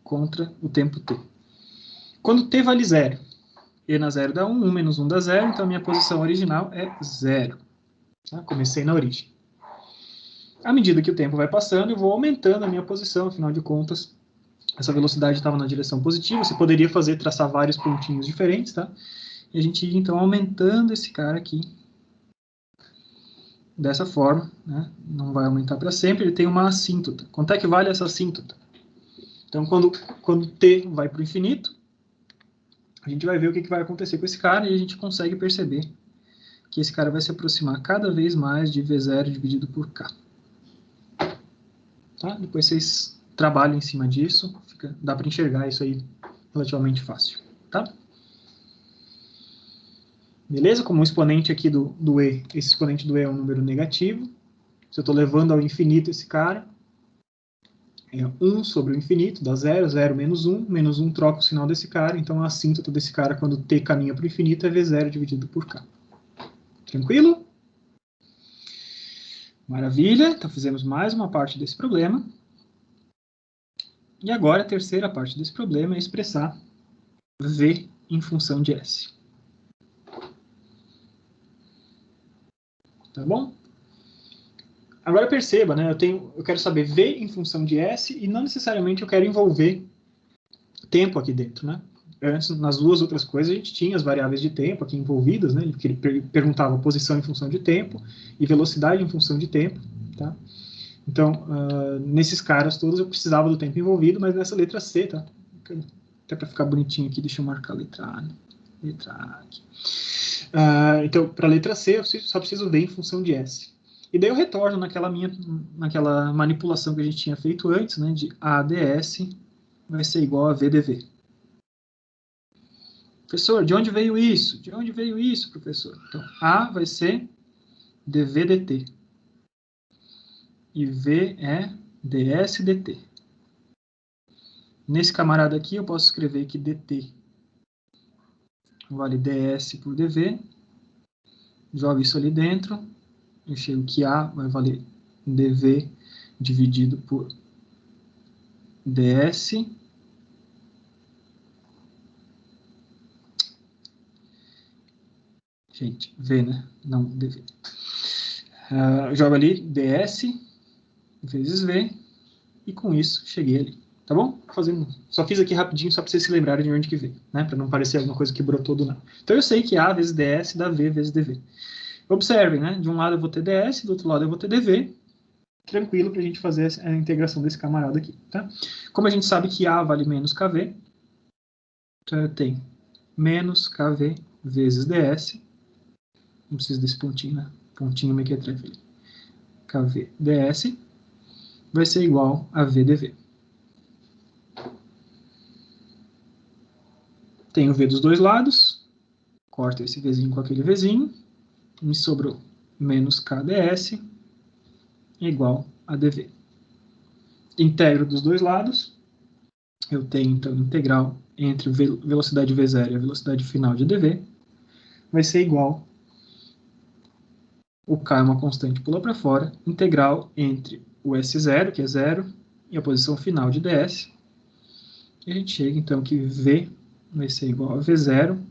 contra o tempo T. Quando T vale 0, E na 0 dá 1, 1 menos 1 dá 0, então a minha posição original é 0. Tá? Comecei na origem. À medida que o tempo vai passando, eu vou aumentando a minha posição, afinal de contas, essa velocidade estava na direção positiva, você poderia traçar vários pontinhos diferentes, tá? E a gente ia, então, aumentando esse cara aqui, dessa forma, né? Não vai aumentar para sempre, ele tem uma assíntota. Quanto é que vale essa assíntota? Então, quando t vai para o infinito, a gente vai ver o que vai acontecer com esse cara e a gente consegue perceber que esse cara vai se aproximar cada vez mais de V0 dividido por K. Tá? Depois vocês trabalham em cima disso, dá para enxergar isso aí relativamente fácil. Tá? Beleza? Como o exponente aqui do E, esse exponente do E é um número negativo. Se eu estou levando ao infinito esse cara, é 1 sobre o infinito, dá 0, 0 menos 1 troca o sinal desse cara, então a assíntota desse cara quando t caminha para o infinito é V0 dividido por K. Tranquilo? Maravilha, então fizemos mais uma parte desse problema. E agora a terceira parte desse problema é expressar V em função de S. Tá bom? Agora perceba, né? Eu quero saber V em função de S e não necessariamente eu quero envolver tempo aqui dentro, né? Antes, nas duas outras coisas, a gente tinha as variáveis de tempo aqui envolvidas, né? Que ele perguntava posição em função de tempo e velocidade em função de tempo, tá? Então, nesses caras todos eu precisava do tempo envolvido, mas nessa letra C, tá? Até para ficar bonitinho aqui, deixa eu marcar a letra A, né? Letra A aqui. Então, para a letra C, eu só preciso V em função de S. E daí eu retorno naquela manipulação que a gente tinha feito antes, né? De ADS vai ser igual a VDV. Professor, de onde veio isso? De onde veio isso, professor? Então, A vai ser dv dt. E V é ds dt. Nesse camarada aqui, eu posso escrever que dt vale ds por dv. Jogo isso ali dentro. Eu chego que A vai valer dv dividido por ds. Gente, v, né? Não dv. Jogo ali ds vezes v. E com isso, cheguei ali. Tá bom? Só fiz aqui rapidinho, só para vocês se lembrarem de onde que veio, né? Para não parecer alguma coisa que brotou do nada. Então eu sei que A vezes ds dá v vezes dv. Observem, né? De um lado eu vou ter ds, do outro lado eu vou ter dv. Tranquilo para a gente fazer a integração desse camarada aqui, tá? Como a gente sabe que A vale menos kv, então eu tenho menos kv vezes ds. Não preciso desse pontinho, né? Pontinho mequetrefe ali. Kv ds vai ser igual a v dv. Tenho v dos dois lados, corto esse vzinho com aquele vzinho, me sobrou menos kds igual a dv. Integro dos dois lados, eu tenho então integral entre velocidade v0 e a velocidade final de dv, vai ser igual, o k é uma constante, pula para fora, integral entre o S0, que é 0, e a posição final de ds, e a gente chega então que v vai ser igual a v0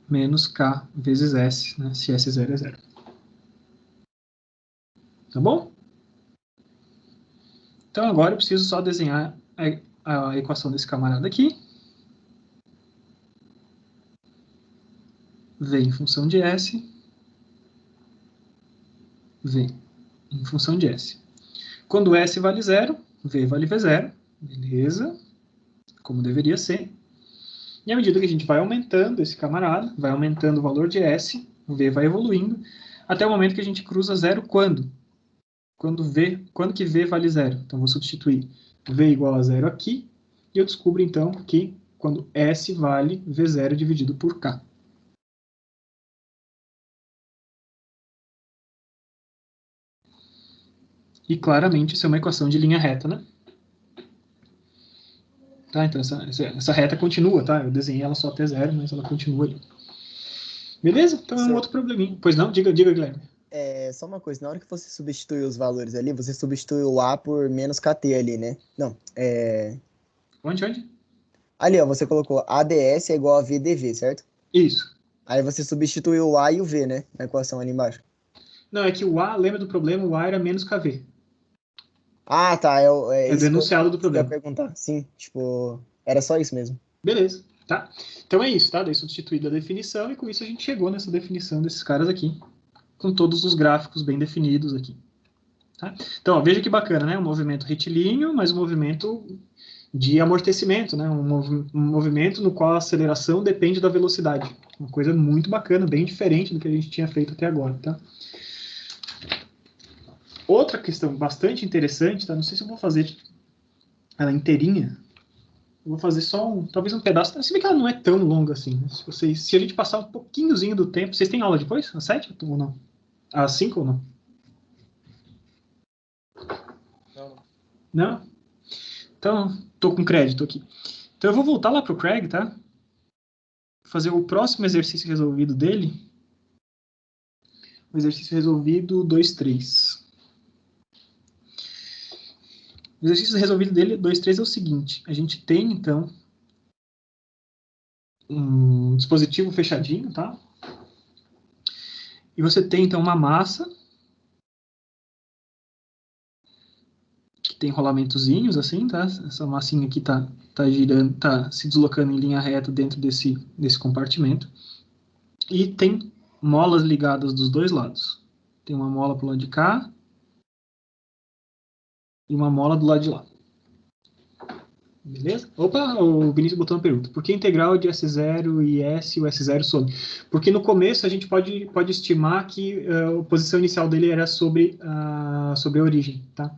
menos k vezes s, né, se S0 é 0. Tá bom? Então agora eu preciso só desenhar a equação desse camarada aqui. V em função de S. V em função de S. Quando S vale 0, V vale V0. Beleza? Como deveria ser. E à medida que a gente vai aumentando esse camarada, vai aumentando o valor de S, o V vai evoluindo, até o momento que a gente cruza 0 quando? Quando que V vale 0? Então, vou substituir V igual a 0 aqui, e eu descubro, então, que quando S vale V0 dividido por K. E, claramente, isso é uma equação de linha reta, né? Tá, então, essa reta continua, tá? Eu desenhei ela só até 0, mas ela continua ali. Beleza? Então, é um outro probleminha. Pois não? Diga, Guilherme. Só uma coisa, na hora que você substitui os valores ali, você substitui o A por menos KT ali, né? Não, Onde? Ali, ó, você colocou ADS é igual a VDV, certo? Isso. Aí você substituiu o A e o V, né? Na equação ali embaixo. Não, é que o A, lembra do problema, o A era menos KV. Ah, tá. É isso denunciado do que eu ia problema. perguntar. Sim, tipo, era só isso mesmo. Beleza, tá? Então é isso, tá? Daí substituída a definição, e com isso a gente chegou nessa definição desses caras aqui, com todos os gráficos bem definidos aqui. Tá? Então, ó, veja que bacana, né? Um movimento retilíneo, mas um movimento de amortecimento, né? Um movimento no qual a aceleração depende da velocidade. Uma coisa muito bacana, bem diferente do que a gente tinha feito até agora, tá? Outra questão bastante interessante, tá? Não sei se eu vou fazer ela inteirinha. Eu vou fazer só talvez um pedaço. Se bem que ela não é tão longa assim, né? Se a gente passar um pouquinhozinho do tempo... Vocês têm aula depois? Às 7 ou não? Às 5 ou não? Não? Então, tô com crédito aqui. Então, eu vou voltar lá pro Craig, tá? Fazer o próximo exercício resolvido dele. O exercício resolvido 2.3. O exercício resolvido dele, 2.3, é o seguinte. A gente tem, então, um dispositivo fechadinho, tá? E você tem, então, uma massa que tem rolamentozinhos, assim, tá? Essa massinha aqui tá girando, tá se deslocando em linha reta dentro desse compartimento. E tem molas ligadas dos dois lados. Tem uma mola pro lado de cá e uma mola do lado de lá. Beleza? Opa, o Vinícius botou uma pergunta. Por que integral de S0 e S, o S0 some? Porque no começo a gente pode estimar que a posição inicial dele era sobre a origem, tá?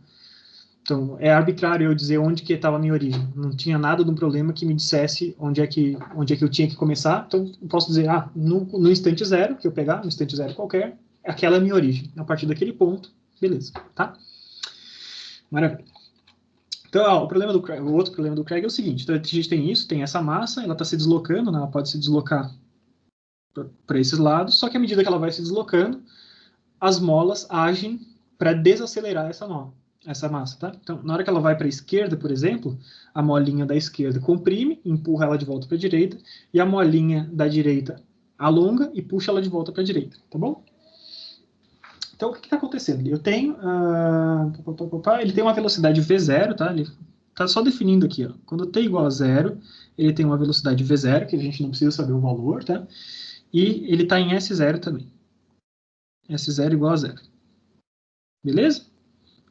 Então, é arbitrário eu dizer onde que estava a minha origem. Não tinha nada de um problema que me dissesse onde é que eu tinha que começar. Então, eu posso dizer, no instante zero, que eu pegar, no instante zero qualquer, aquela é a minha origem. A partir daquele ponto, beleza, tá? Maravilha. Então, o outro problema do Craig é o seguinte. Então, a gente tem isso, tem essa massa, ela está se deslocando, né, ela pode se deslocar para esses lados, só que à medida que ela vai se deslocando, as molas agem para desacelerar essa massa, tá? Então, na hora que ela vai para a esquerda, por exemplo, a molinha da esquerda comprime, empurra ela de volta para a direita, e a molinha da direita alonga e puxa ela de volta para a direita, tá bom? Então, o que está acontecendo? Eu tenho, ele tem uma velocidade V0, tá? Ele está só definindo aqui, ó. Quando t igual a 0, ele tem uma velocidade V0, que a gente não precisa saber o valor, tá? E ele está em S0 também. S0 igual a 0. Beleza?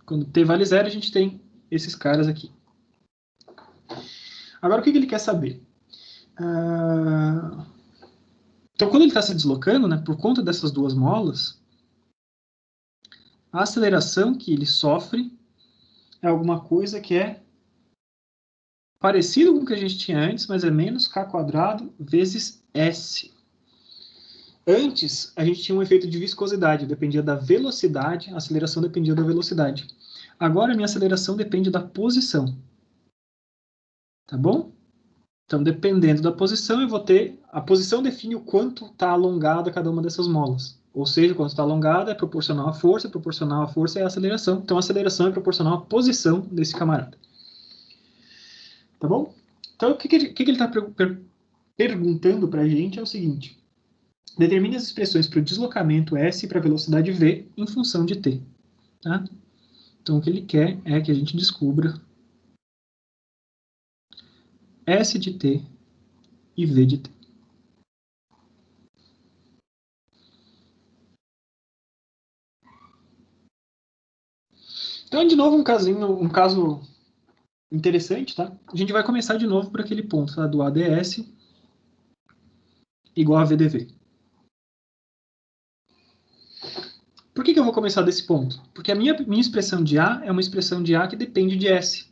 Quando t vale 0, a gente tem esses caras aqui. Agora, o que ele quer saber? Então, quando ele está se deslocando, né, por conta dessas duas molas, a aceleração que ele sofre é alguma coisa que é parecido com o que a gente tinha antes, mas é menos k² vezes s. Antes, a gente tinha um efeito de viscosidade, dependia da velocidade, a aceleração dependia da velocidade. Agora, a minha aceleração depende da posição. Tá bom? Então, dependendo da posição, eu vou ter... A posição define o quanto está alongada cada uma dessas molas. Ou seja, quanto está alongada é proporcional à força é a aceleração. Então, a aceleração é proporcional à posição desse camarada. Tá bom? Então, o que ele está perguntando para a gente é o seguinte. Determine as expressões para o deslocamento S e para a velocidade V em função de t. Tá? Então, o que ele quer é que a gente descubra S de t e V de t. Então, de novo, um caso interessante, tá? A gente vai começar de novo por aquele ponto, tá? Do ADS igual a VDV. Por que eu vou começar desse ponto? Porque a minha expressão de A é uma expressão de A que depende de S.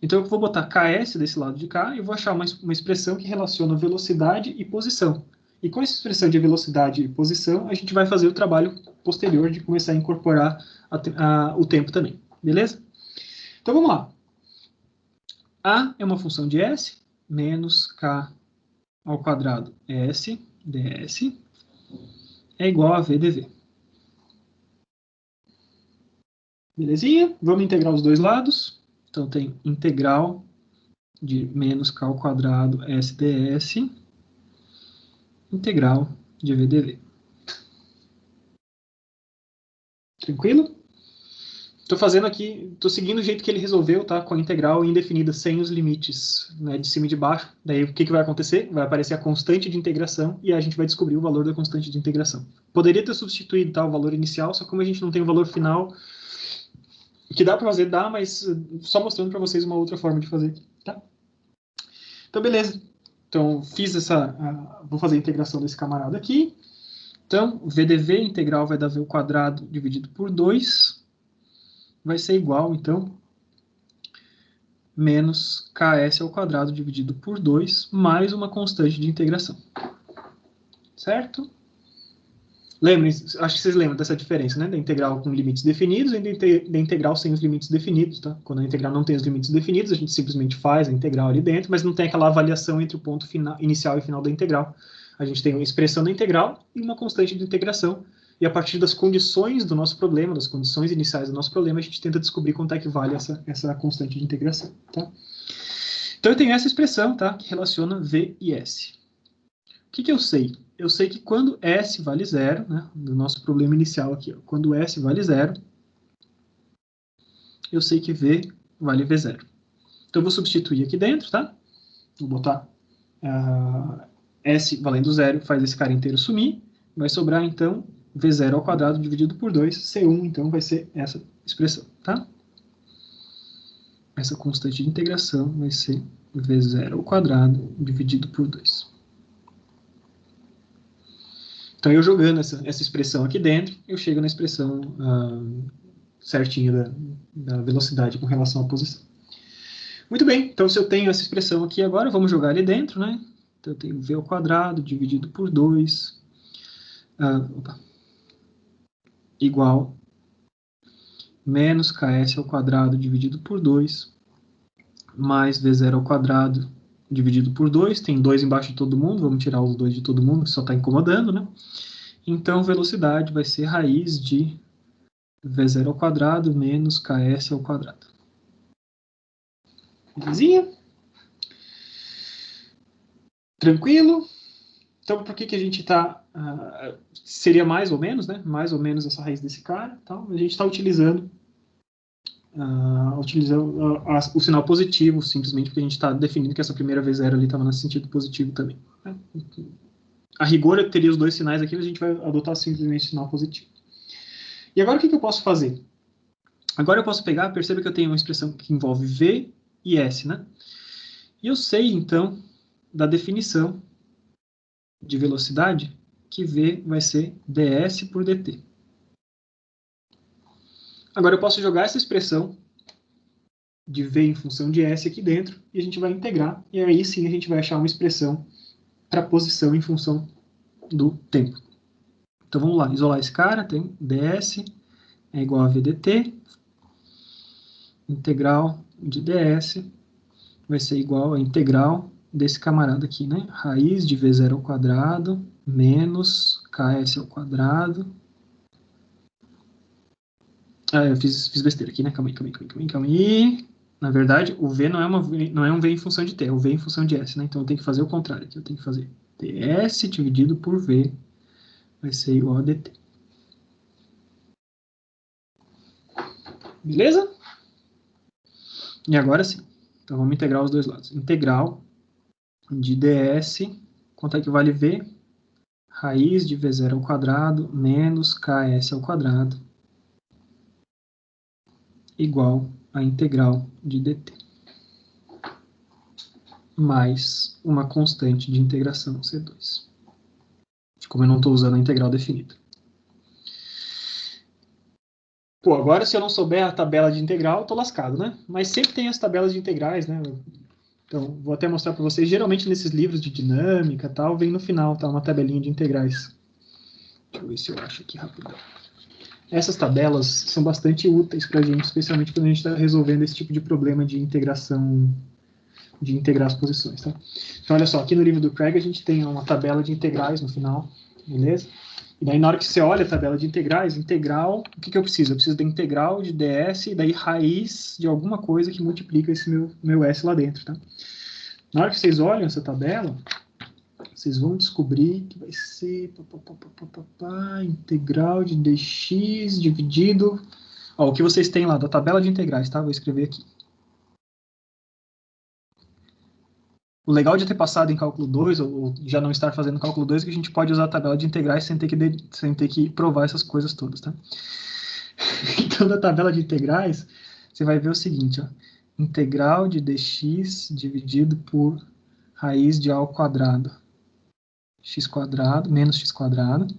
Então, eu vou botar KS desse lado de cá e vou achar uma expressão que relaciona velocidade e posição. E com essa expressão de velocidade e posição, a gente vai fazer o trabalho posterior de começar a incorporar o tempo também. Beleza? Então, vamos lá. A é uma função de S, menos K ao quadrado S, ds, é igual a V dV. Belezinha? Vamos integrar os dois lados. Então, tem integral de menos K ao quadrado S ds, integral de V dV. Tranquilo? Estou fazendo aqui, estou seguindo o jeito que ele resolveu, tá? Com a integral indefinida, sem os limites, né, de cima e de baixo. Daí, o que vai acontecer? Vai aparecer a constante de integração e a gente vai descobrir o valor da constante de integração. Poderia ter substituído, tá, o valor inicial, só como a gente não tem o valor final, que dá para fazer, dá, mas só mostrando para vocês uma outra forma de fazer, tá? Então, beleza. Então, vou fazer a integração desse camarada aqui. Então, VDV integral vai dar V ao quadrado dividido por 2, vai ser igual, então, menos KS ao quadrado dividido por 2, mais uma constante de integração. Certo? Lembrem, acho que vocês lembram dessa diferença, né? Da integral com limites definidos e da integral sem os limites definidos, tá? Quando a integral não tem os limites definidos, a gente simplesmente faz a integral ali dentro, mas não tem aquela avaliação entre o ponto inicial e final da integral. A gente tem uma expressão da integral e uma constante de integração, e a partir das condições do nosso problema, das condições iniciais do nosso problema, a gente tenta descobrir quanto é que vale essa constante de integração, tá? Então, eu tenho essa expressão, tá? Que relaciona V e S. O que eu sei? Eu sei que quando S vale 0, né? Do nosso problema inicial aqui, ó, quando S vale 0, eu sei que V vale V0. Então, eu vou substituir aqui dentro, tá? Vou botar S valendo 0, faz esse cara inteiro sumir. Vai sobrar, então, V0 ao quadrado dividido por 2. C1, então, vai ser essa expressão, tá? Essa constante de integração vai ser V0 ao quadrado dividido por 2. Então, eu jogando essa expressão aqui dentro, eu chego na expressão certinha da velocidade com relação à posição. Muito bem, então se eu tenho essa expressão aqui agora, vamos jogar ali dentro, né? Então eu tenho v ao quadrado dividido por 2, igual menos ks ao quadrado dividido por 2, mais v0 ao quadrado dividido por 2, tem 2 embaixo de todo mundo, vamos tirar os 2 de todo mundo, que só está incomodando, né? Então, velocidade vai ser raiz de v0 ao quadrado menos ks ao quadrado. Belezinha? Tranquilo? Então, por que a gente está... seria mais ou menos, né? Mais ou menos essa raiz desse cara. Então, a gente está utilizando o sinal positivo, simplesmente porque a gente está definindo que essa primeira V0 ali estava no sentido positivo também. Né? A rigor, eu teria os dois sinais aqui, mas a gente vai adotar simplesmente o sinal positivo. E agora o que eu posso fazer? Agora eu posso pegar, perceba que eu tenho uma expressão que envolve V e S, né? E eu sei, então, da definição de velocidade, que V vai ser ds por dt. Agora eu posso jogar essa expressão de V em função de S aqui dentro, e a gente vai integrar, e aí sim a gente vai achar uma expressão para posição em função do tempo. Então vamos lá, isolar esse cara, tem ds é igual a vdt, integral de ds vai ser igual a integral desse camarada aqui, né? Raiz de v0 ao quadrado menos ks ao quadrado. Eu fiz besteira aqui, né? Calma aí. Na verdade, o v não é um v em função de t, é o v em função de s, né? Então eu tenho que fazer o contrário aqui. Eu tenho que fazer ds dividido por v vai ser igual a dt. Beleza? E agora sim. Então vamos integrar os dois lados. Integral de ds, quanto é que vale v? Raiz de v0 ao quadrado menos ks ao quadrado igual a integral de dt. Mais uma constante de integração, C2. Como eu não estou usando a integral definida. Pô, agora se eu não souber a tabela de integral, eu tô lascado, né? Mas sempre tem as tabelas de integrais, né? Então, vou até mostrar para vocês. Geralmente nesses livros de dinâmica e tal, vem no final, tá? Uma tabelinha de integrais. Deixa eu ver se eu acho aqui rapidão. Essas tabelas são bastante úteis para a gente, especialmente quando a gente está resolvendo esse tipo de problema de integração, de integrar as posições, tá? Então, olha só, aqui no livro do Craig a gente tem uma tabela de integrais no final, beleza? E daí, na hora que você olha a tabela de integrais, integral, o que eu preciso? Eu preciso da integral de ds e daí raiz de alguma coisa que multiplica esse meu s lá dentro, tá? Na hora que vocês olham essa tabela, vocês vão descobrir que vai ser integral de dx dividido... Ó, o que vocês têm lá da tabela de integrais, tá? Vou escrever aqui. O legal de ter passado em cálculo 2, ou já não estar fazendo cálculo 2, é que a gente pode usar a tabela de integrais sem ter que provar essas coisas todas, tá? Então, na tabela de integrais, você vai ver o seguinte, ó. Integral de dx dividido por raiz de a ao quadrado. X quadrado menos x quadrado.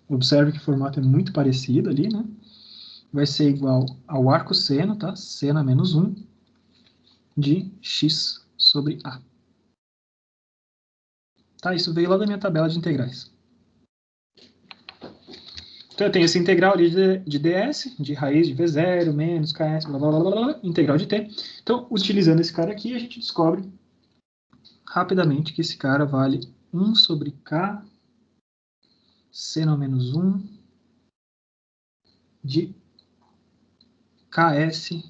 Observe que o formato é muito parecido ali, né? Vai ser igual ao arco seno, tá? Seno menos 1 de x sobre a. Tá, isso veio lá da minha tabela de integrais. Então eu tenho essa integral ali de ds, de raiz de v0, menos ks, blá, blá, blá, blá, integral de t. Então, utilizando esse cara aqui, a gente descobre rapidamente que esse cara vale 1 sobre k, seno menos 1, de ks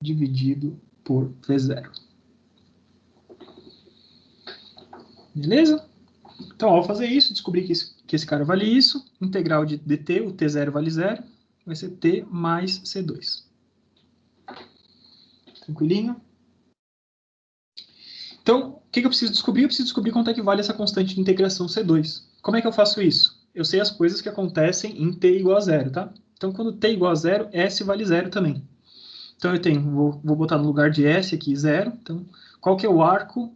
dividido por v0. Beleza? Então, ao fazer isso, descobri que esse cara vale isso. Integral de dt, o t0 vale 0. Vai ser t mais c2. Tranquilinho? Então, o que eu preciso descobrir? Eu preciso descobrir quanto é que vale essa constante de integração C2. Como é que eu faço isso? Eu sei as coisas que acontecem em t igual a 0, tá? Então, quando t igual a 0, S vale 0 também. Então, eu tenho, vou botar no lugar de S aqui 0. Então, qual que é o arco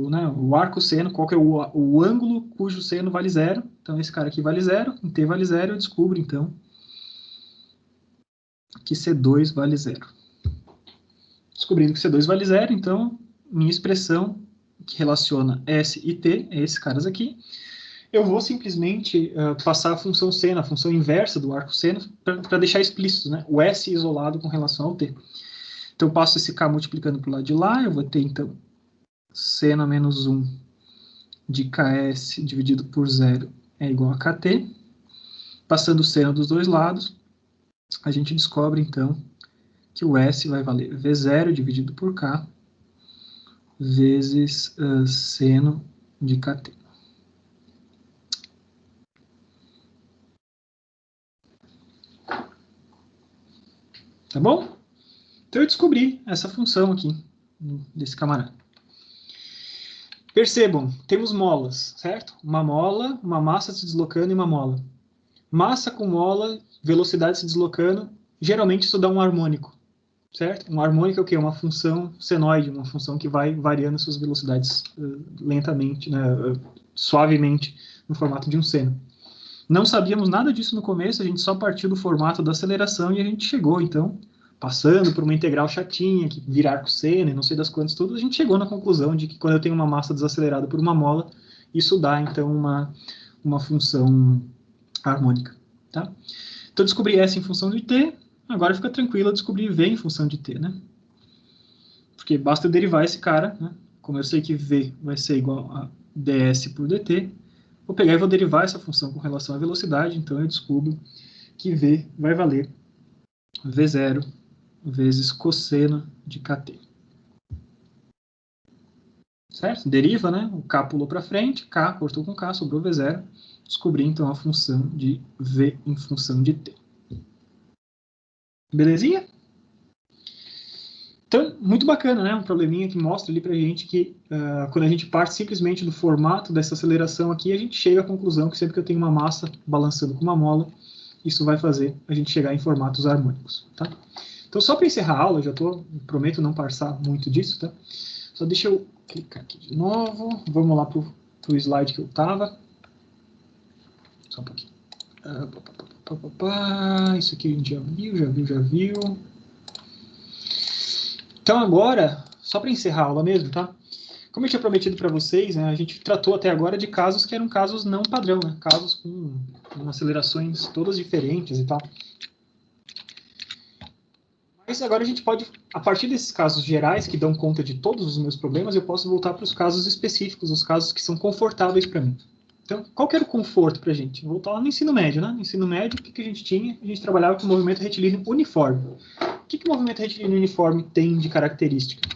né, o arco seno, qual que é o ângulo cujo seno vale 0? Então, esse cara aqui vale 0, em t vale 0, eu descubro, então, que C2 vale 0. Descobrindo que C2 vale 0, então, minha expressão que relaciona S e T, é esses caras aqui, eu vou simplesmente passar a função seno, a função inversa do arco seno, para deixar explícito, né? O S isolado com relação ao T. Então, eu passo esse K multiplicando para o lado de lá, eu vou ter, então, seno menos 1 de KS dividido por 0 é igual a KT. Passando o seno dos dois lados, a gente descobre, então, que o S vai valer V0 dividido por K vezes seno de KT. Tá bom? Então eu descobri essa função aqui, desse camarada. Percebam, temos molas, certo? Uma mola, uma massa se deslocando e uma mola. Massa com mola, velocidade se deslocando, geralmente isso dá um harmônico, certo? Um harmônico é o quê? Uma função senoide, uma função que vai variando suas velocidades lentamente, né, suavemente, no formato de um seno. Não sabíamos nada disso no começo, a gente só partiu do formato da aceleração e a gente chegou, então, passando por uma integral chatinha, que vira arco seno e não sei das quantas tudo, a gente chegou na conclusão de que quando eu tenho uma massa desacelerada por uma mola, isso dá, então, uma função harmônica, tá? Então, descobri S em função de T, agora fica tranquilo eu descobrir V em função de T, né? Porque basta eu derivar esse cara, né? Como eu sei que V vai ser igual a ds por dt, vou pegar e vou derivar essa função com relação à velocidade, então eu descubro que V vai valer V0 vezes cosseno de kt. Certo? Deriva, né? O K pulou para frente, K cortou com K, sobrou V0. Descobri, então, a função de V em função de T. Belezinha? Então, muito bacana, né? Um probleminha que mostra ali pra gente que quando a gente parte simplesmente do formato dessa aceleração aqui, a gente chega à conclusão que sempre que eu tenho uma massa balançando com uma mola, isso vai fazer a gente chegar em formatos harmônicos, tá? Então, só para encerrar a aula, prometo não passar muito disso, tá? Só deixa eu clicar aqui de novo. Vamos lá pro slide que eu tava. Só um pouquinho. Isso aqui a gente já viu. Então agora, só para encerrar a aula mesmo, tá? Como eu tinha prometido para vocês, né, a gente tratou até agora de casos que eram casos não padrão, né? Casos com acelerações todas diferentes e tal. Mas agora a gente pode, a partir desses casos gerais que dão conta de todos os meus problemas, eu posso voltar para os casos específicos, os casos que são confortáveis para mim. Então, qual que era o conforto para a gente? Voltar lá no ensino médio, né? No ensino médio, o que a gente tinha? A gente trabalhava com o movimento retilíneo uniforme. O que o movimento retilíneo uniforme tem de característica?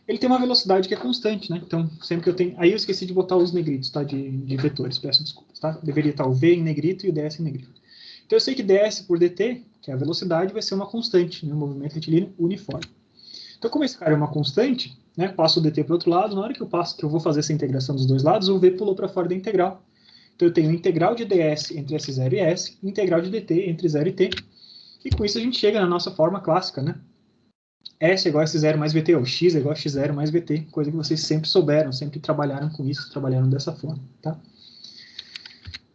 Ele tem uma velocidade que é constante, né? Então, sempre que eu tenho... Aí eu esqueci de botar os negritos, tá? De vetores, peço desculpas, tá? Deveria estar o V em negrito e o ds em negrito. Então, eu sei que ds por dt, que é a velocidade, vai ser uma constante, né? Um movimento retilíneo uniforme. Então, como esse cara é uma constante, né? Passo o dt para o outro lado, na hora que eu vou fazer essa integração dos dois lados, o v pulou para fora da integral. Então, eu tenho integral de ds entre S0 e S, integral de dt entre 0 e t, e com isso a gente chega na nossa forma clássica, né? S é igual a S0 mais VT, ou X é igual a X0 mais VT, coisa que vocês sempre souberam, sempre trabalharam com isso, trabalharam dessa forma, tá?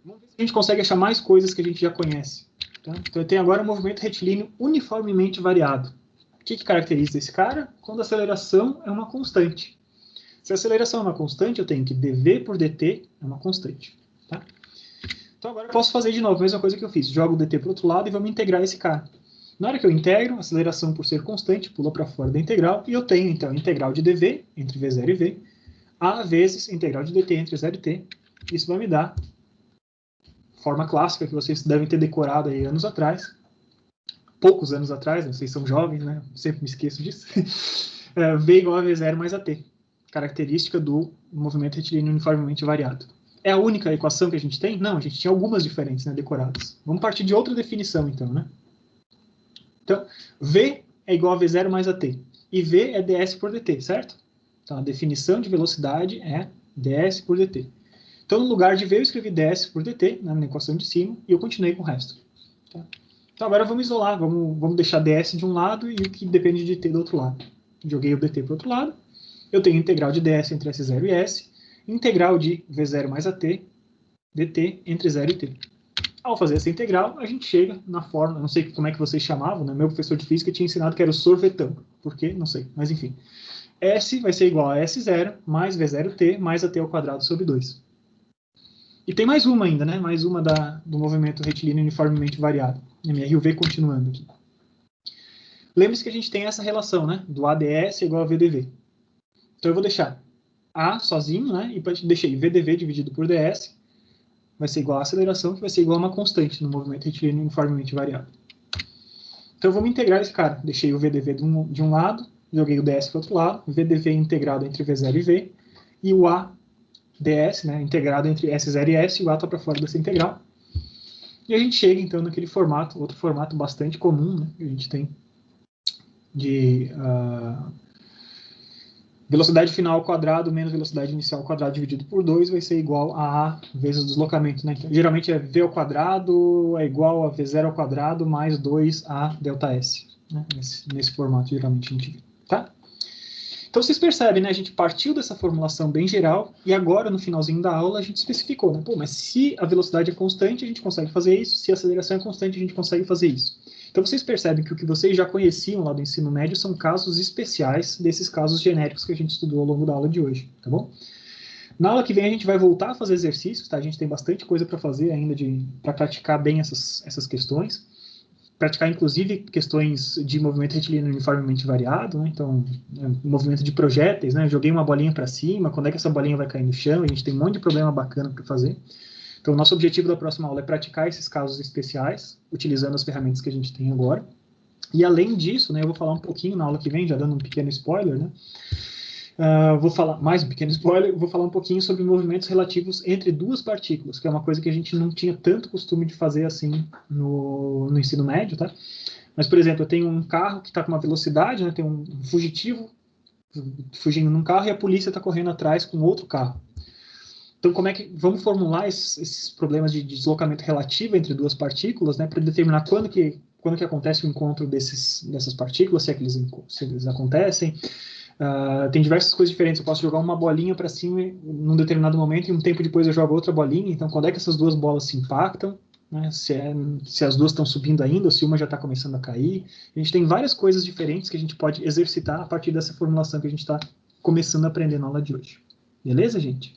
Vamos ver se a gente consegue achar mais coisas que a gente já conhece. Tá? Então eu tenho agora um movimento retilíneo uniformemente variado. O que caracteriza esse cara? Quando a aceleração é uma constante. Se a aceleração é uma constante, eu tenho que dv por dt é uma constante. Tá? Então agora eu posso fazer de novo a mesma coisa que eu fiz. Jogo o dt para o outro lado e vamos integrar esse cara. Na hora que eu integro, a aceleração por ser constante pula para fora da integral, e eu tenho, então, integral de dv, entre v0 e v, a vezes integral de dt entre 0 e t. Isso vai me dar forma clássica que vocês devem ter decorado aí anos atrás, poucos anos atrás, né? Vocês são jovens, né? Sempre me esqueço disso. V igual a v0 mais at, característica do movimento retilíneo uniformemente variado. É a única equação que a gente tem? Não, a gente tinha algumas diferentes, né, decoradas. Vamos partir de outra definição, então, né? Então, V é igual a V0 mais AT. E V é ds por dt, certo? Então, a definição de velocidade é ds por dt. Então, no lugar de V, eu escrevi ds por dt, né, na equação de cima, e eu continuei com o resto. Tá? Então, agora vamos isolar. Vamos deixar ds de um lado e o que depende de t do outro lado. Joguei o dt para o outro lado. Eu tenho integral de ds entre S0 e S. Integral de V0 mais AT, dt, entre 0 e t. Ao fazer essa integral, a gente chega na fórmula, não sei como é que vocês chamavam, né? Meu professor de física tinha ensinado que era o sorvetão. Por quê? Não sei, mas enfim. S vai ser igual a S0 mais V0t mais a t ao quadrado sobre 2. E tem mais uma ainda, né? Mais uma do movimento retilíneo uniformemente variado. MR/V continuando aqui. Lembre-se que a gente tem essa relação, né? Do AdS igual a VdV. Então eu vou deixar A sozinho, né? E deixei VdV dividido por ds. Vai ser igual a aceleração, que vai ser igual a uma constante no movimento retilíneo uniformemente variado. Então vamos integrar esse cara. Deixei o VdV de um lado, joguei o ds para o outro lado, VdV integrado entre V0 e V, e o AdS, né, integrado entre S0 e S, e o A está para fora dessa integral. E a gente chega, então, naquele formato, outro formato bastante comum, né, que a gente tem de velocidade final ao quadrado menos velocidade inicial ao quadrado dividido por 2 vai ser igual a A vezes o deslocamento. Né? Então, geralmente é V ao quadrado é igual a V0 ao quadrado mais 2A delta S. Né? Nesse formato, geralmente, a gente vê. Tá? Então, vocês percebem, né? A gente partiu dessa formulação bem geral e agora, no finalzinho da aula, a gente especificou. Né? Pô, mas se a velocidade é constante, a gente consegue fazer isso. Se a aceleração é constante, a gente consegue fazer isso. Então, vocês percebem que o que vocês já conheciam lá do ensino médio são casos especiais desses casos genéricos que a gente estudou ao longo da aula de hoje, tá bom? Na aula que vem, a gente vai voltar a fazer exercícios, tá? A gente tem bastante coisa para fazer ainda para praticar bem essas questões. Praticar, inclusive, questões de movimento retilíneo uniformemente variado, né? Então, movimento de projéteis, né? Joguei uma bolinha para cima, quando é que essa bolinha vai cair no chão? A gente tem um monte de problema bacana para fazer. Então, o nosso objetivo da próxima aula é praticar esses casos especiais, utilizando as ferramentas que a gente tem agora. E, além disso, né, eu vou falar um pouquinho na aula que vem, já dando um pequeno spoiler, né? Vou falar mais um pequeno spoiler, vou falar um pouquinho sobre movimentos relativos entre duas partículas, que é uma coisa que a gente não tinha tanto costume de fazer assim no ensino médio, tá? Mas, por exemplo, eu tenho um carro que está com uma velocidade, né? Tem um fugitivo fugindo num carro e a polícia está correndo atrás com outro carro. Então, como é que vamos formular esses problemas de deslocamento relativo entre duas partículas, né, para determinar quando que acontece o encontro dessas partículas, se eles acontecem. Tem diversas coisas diferentes. Eu posso jogar uma bolinha para cima num determinado momento e um tempo depois eu jogo outra bolinha. Então, quando é que essas duas bolas se impactam? Né, se as duas estão subindo ainda ou se uma já está começando a cair. A gente tem várias coisas diferentes que a gente pode exercitar a partir dessa formulação que a gente está começando a aprender na aula de hoje. Beleza, gente?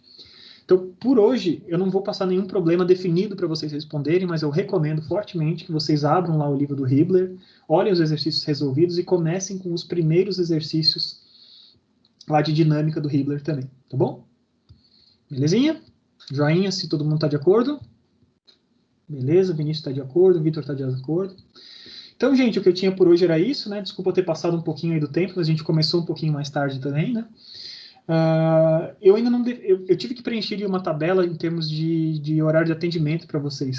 Então, por hoje, eu não vou passar nenhum problema definido para vocês responderem, mas eu recomendo fortemente que vocês abram lá o livro do Hibbeler, olhem os exercícios resolvidos e comecem com os primeiros exercícios lá de dinâmica do Hibbeler também, tá bom? Belezinha? Joinha se todo mundo está de acordo. Beleza, Vinícius está de acordo, Vitor está de acordo. Então, gente, o que eu tinha por hoje era isso, né? Desculpa eu ter passado um pouquinho aí do tempo, mas a gente começou um pouquinho mais tarde também, né? Eu ainda não... Eu tive que preencher uma tabela em termos de horário de atendimento para vocês.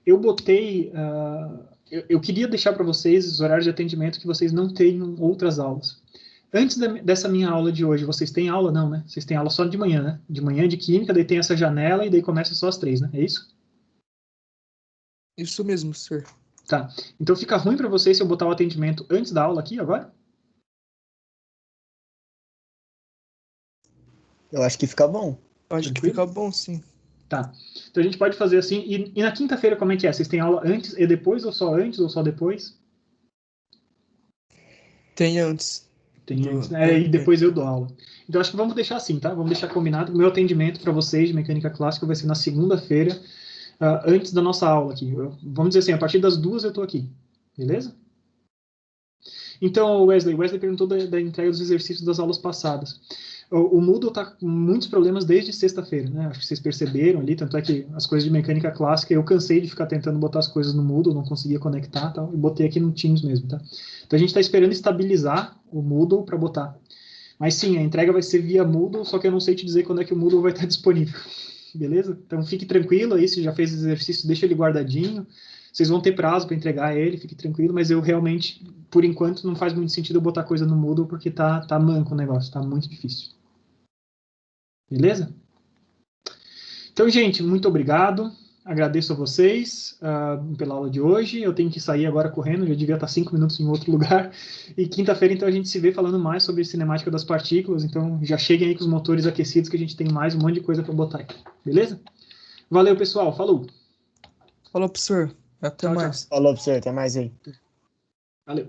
Eu botei... eu queria deixar para vocês os horários de atendimento que vocês não tenham outras aulas. Antes dessa minha aula de hoje, vocês têm aula? Não, né? Vocês têm aula só de manhã, né? De manhã de química, daí tem essa janela e daí começa só às 3, né? É isso? Isso mesmo, senhor. Tá. Então fica ruim para vocês se eu botar o atendimento antes da aula aqui, agora? Eu acho que fica bom. Acho que fica bom, sim. Tá. Então a gente pode fazer assim. E na quinta-feira, como é que é? Vocês têm aula antes e depois, ou só antes, ou só depois? Tem antes. Tem antes, né? E depois eu dou aula. Então acho que vamos deixar assim, tá? Vamos deixar combinado. O meu atendimento para vocês de mecânica clássica vai ser na segunda-feira, antes da nossa aula aqui. Vamos dizer assim, a partir das 2 eu estou aqui. Beleza? Então, Wesley perguntou da entrega dos exercícios das aulas passadas. O Moodle está com muitos problemas desde sexta-feira, né? Acho que vocês perceberam ali, tanto é que as coisas de mecânica clássica, eu cansei de ficar tentando botar as coisas no Moodle, não conseguia conectar, tal, e botei aqui no Teams mesmo, tá? Então a gente está esperando estabilizar o Moodle para botar. Mas sim, a entrega vai ser via Moodle, só que eu não sei te dizer quando é que o Moodle vai estar disponível. Beleza? Então fique tranquilo aí, se já fez exercício, deixa ele guardadinho. Vocês vão ter prazo para entregar ele, fique tranquilo, mas eu realmente, por enquanto, não faz muito sentido eu botar coisa no Moodle, porque tá manco o negócio, tá muito difícil. Beleza? Então, gente, muito obrigado. Agradeço a vocês pela aula de hoje. Eu tenho que sair agora correndo, já devia estar 5 minutos em outro lugar. E quinta-feira, então, a gente se vê falando mais sobre cinemática das partículas. Então, já cheguem aí com os motores aquecidos, que a gente tem mais um monte de coisa para botar aqui. Beleza? Valeu, pessoal. Falou! Falou, professor. Até Tchau, tchau. mais. Falou, professor. Até mais aí. Valeu.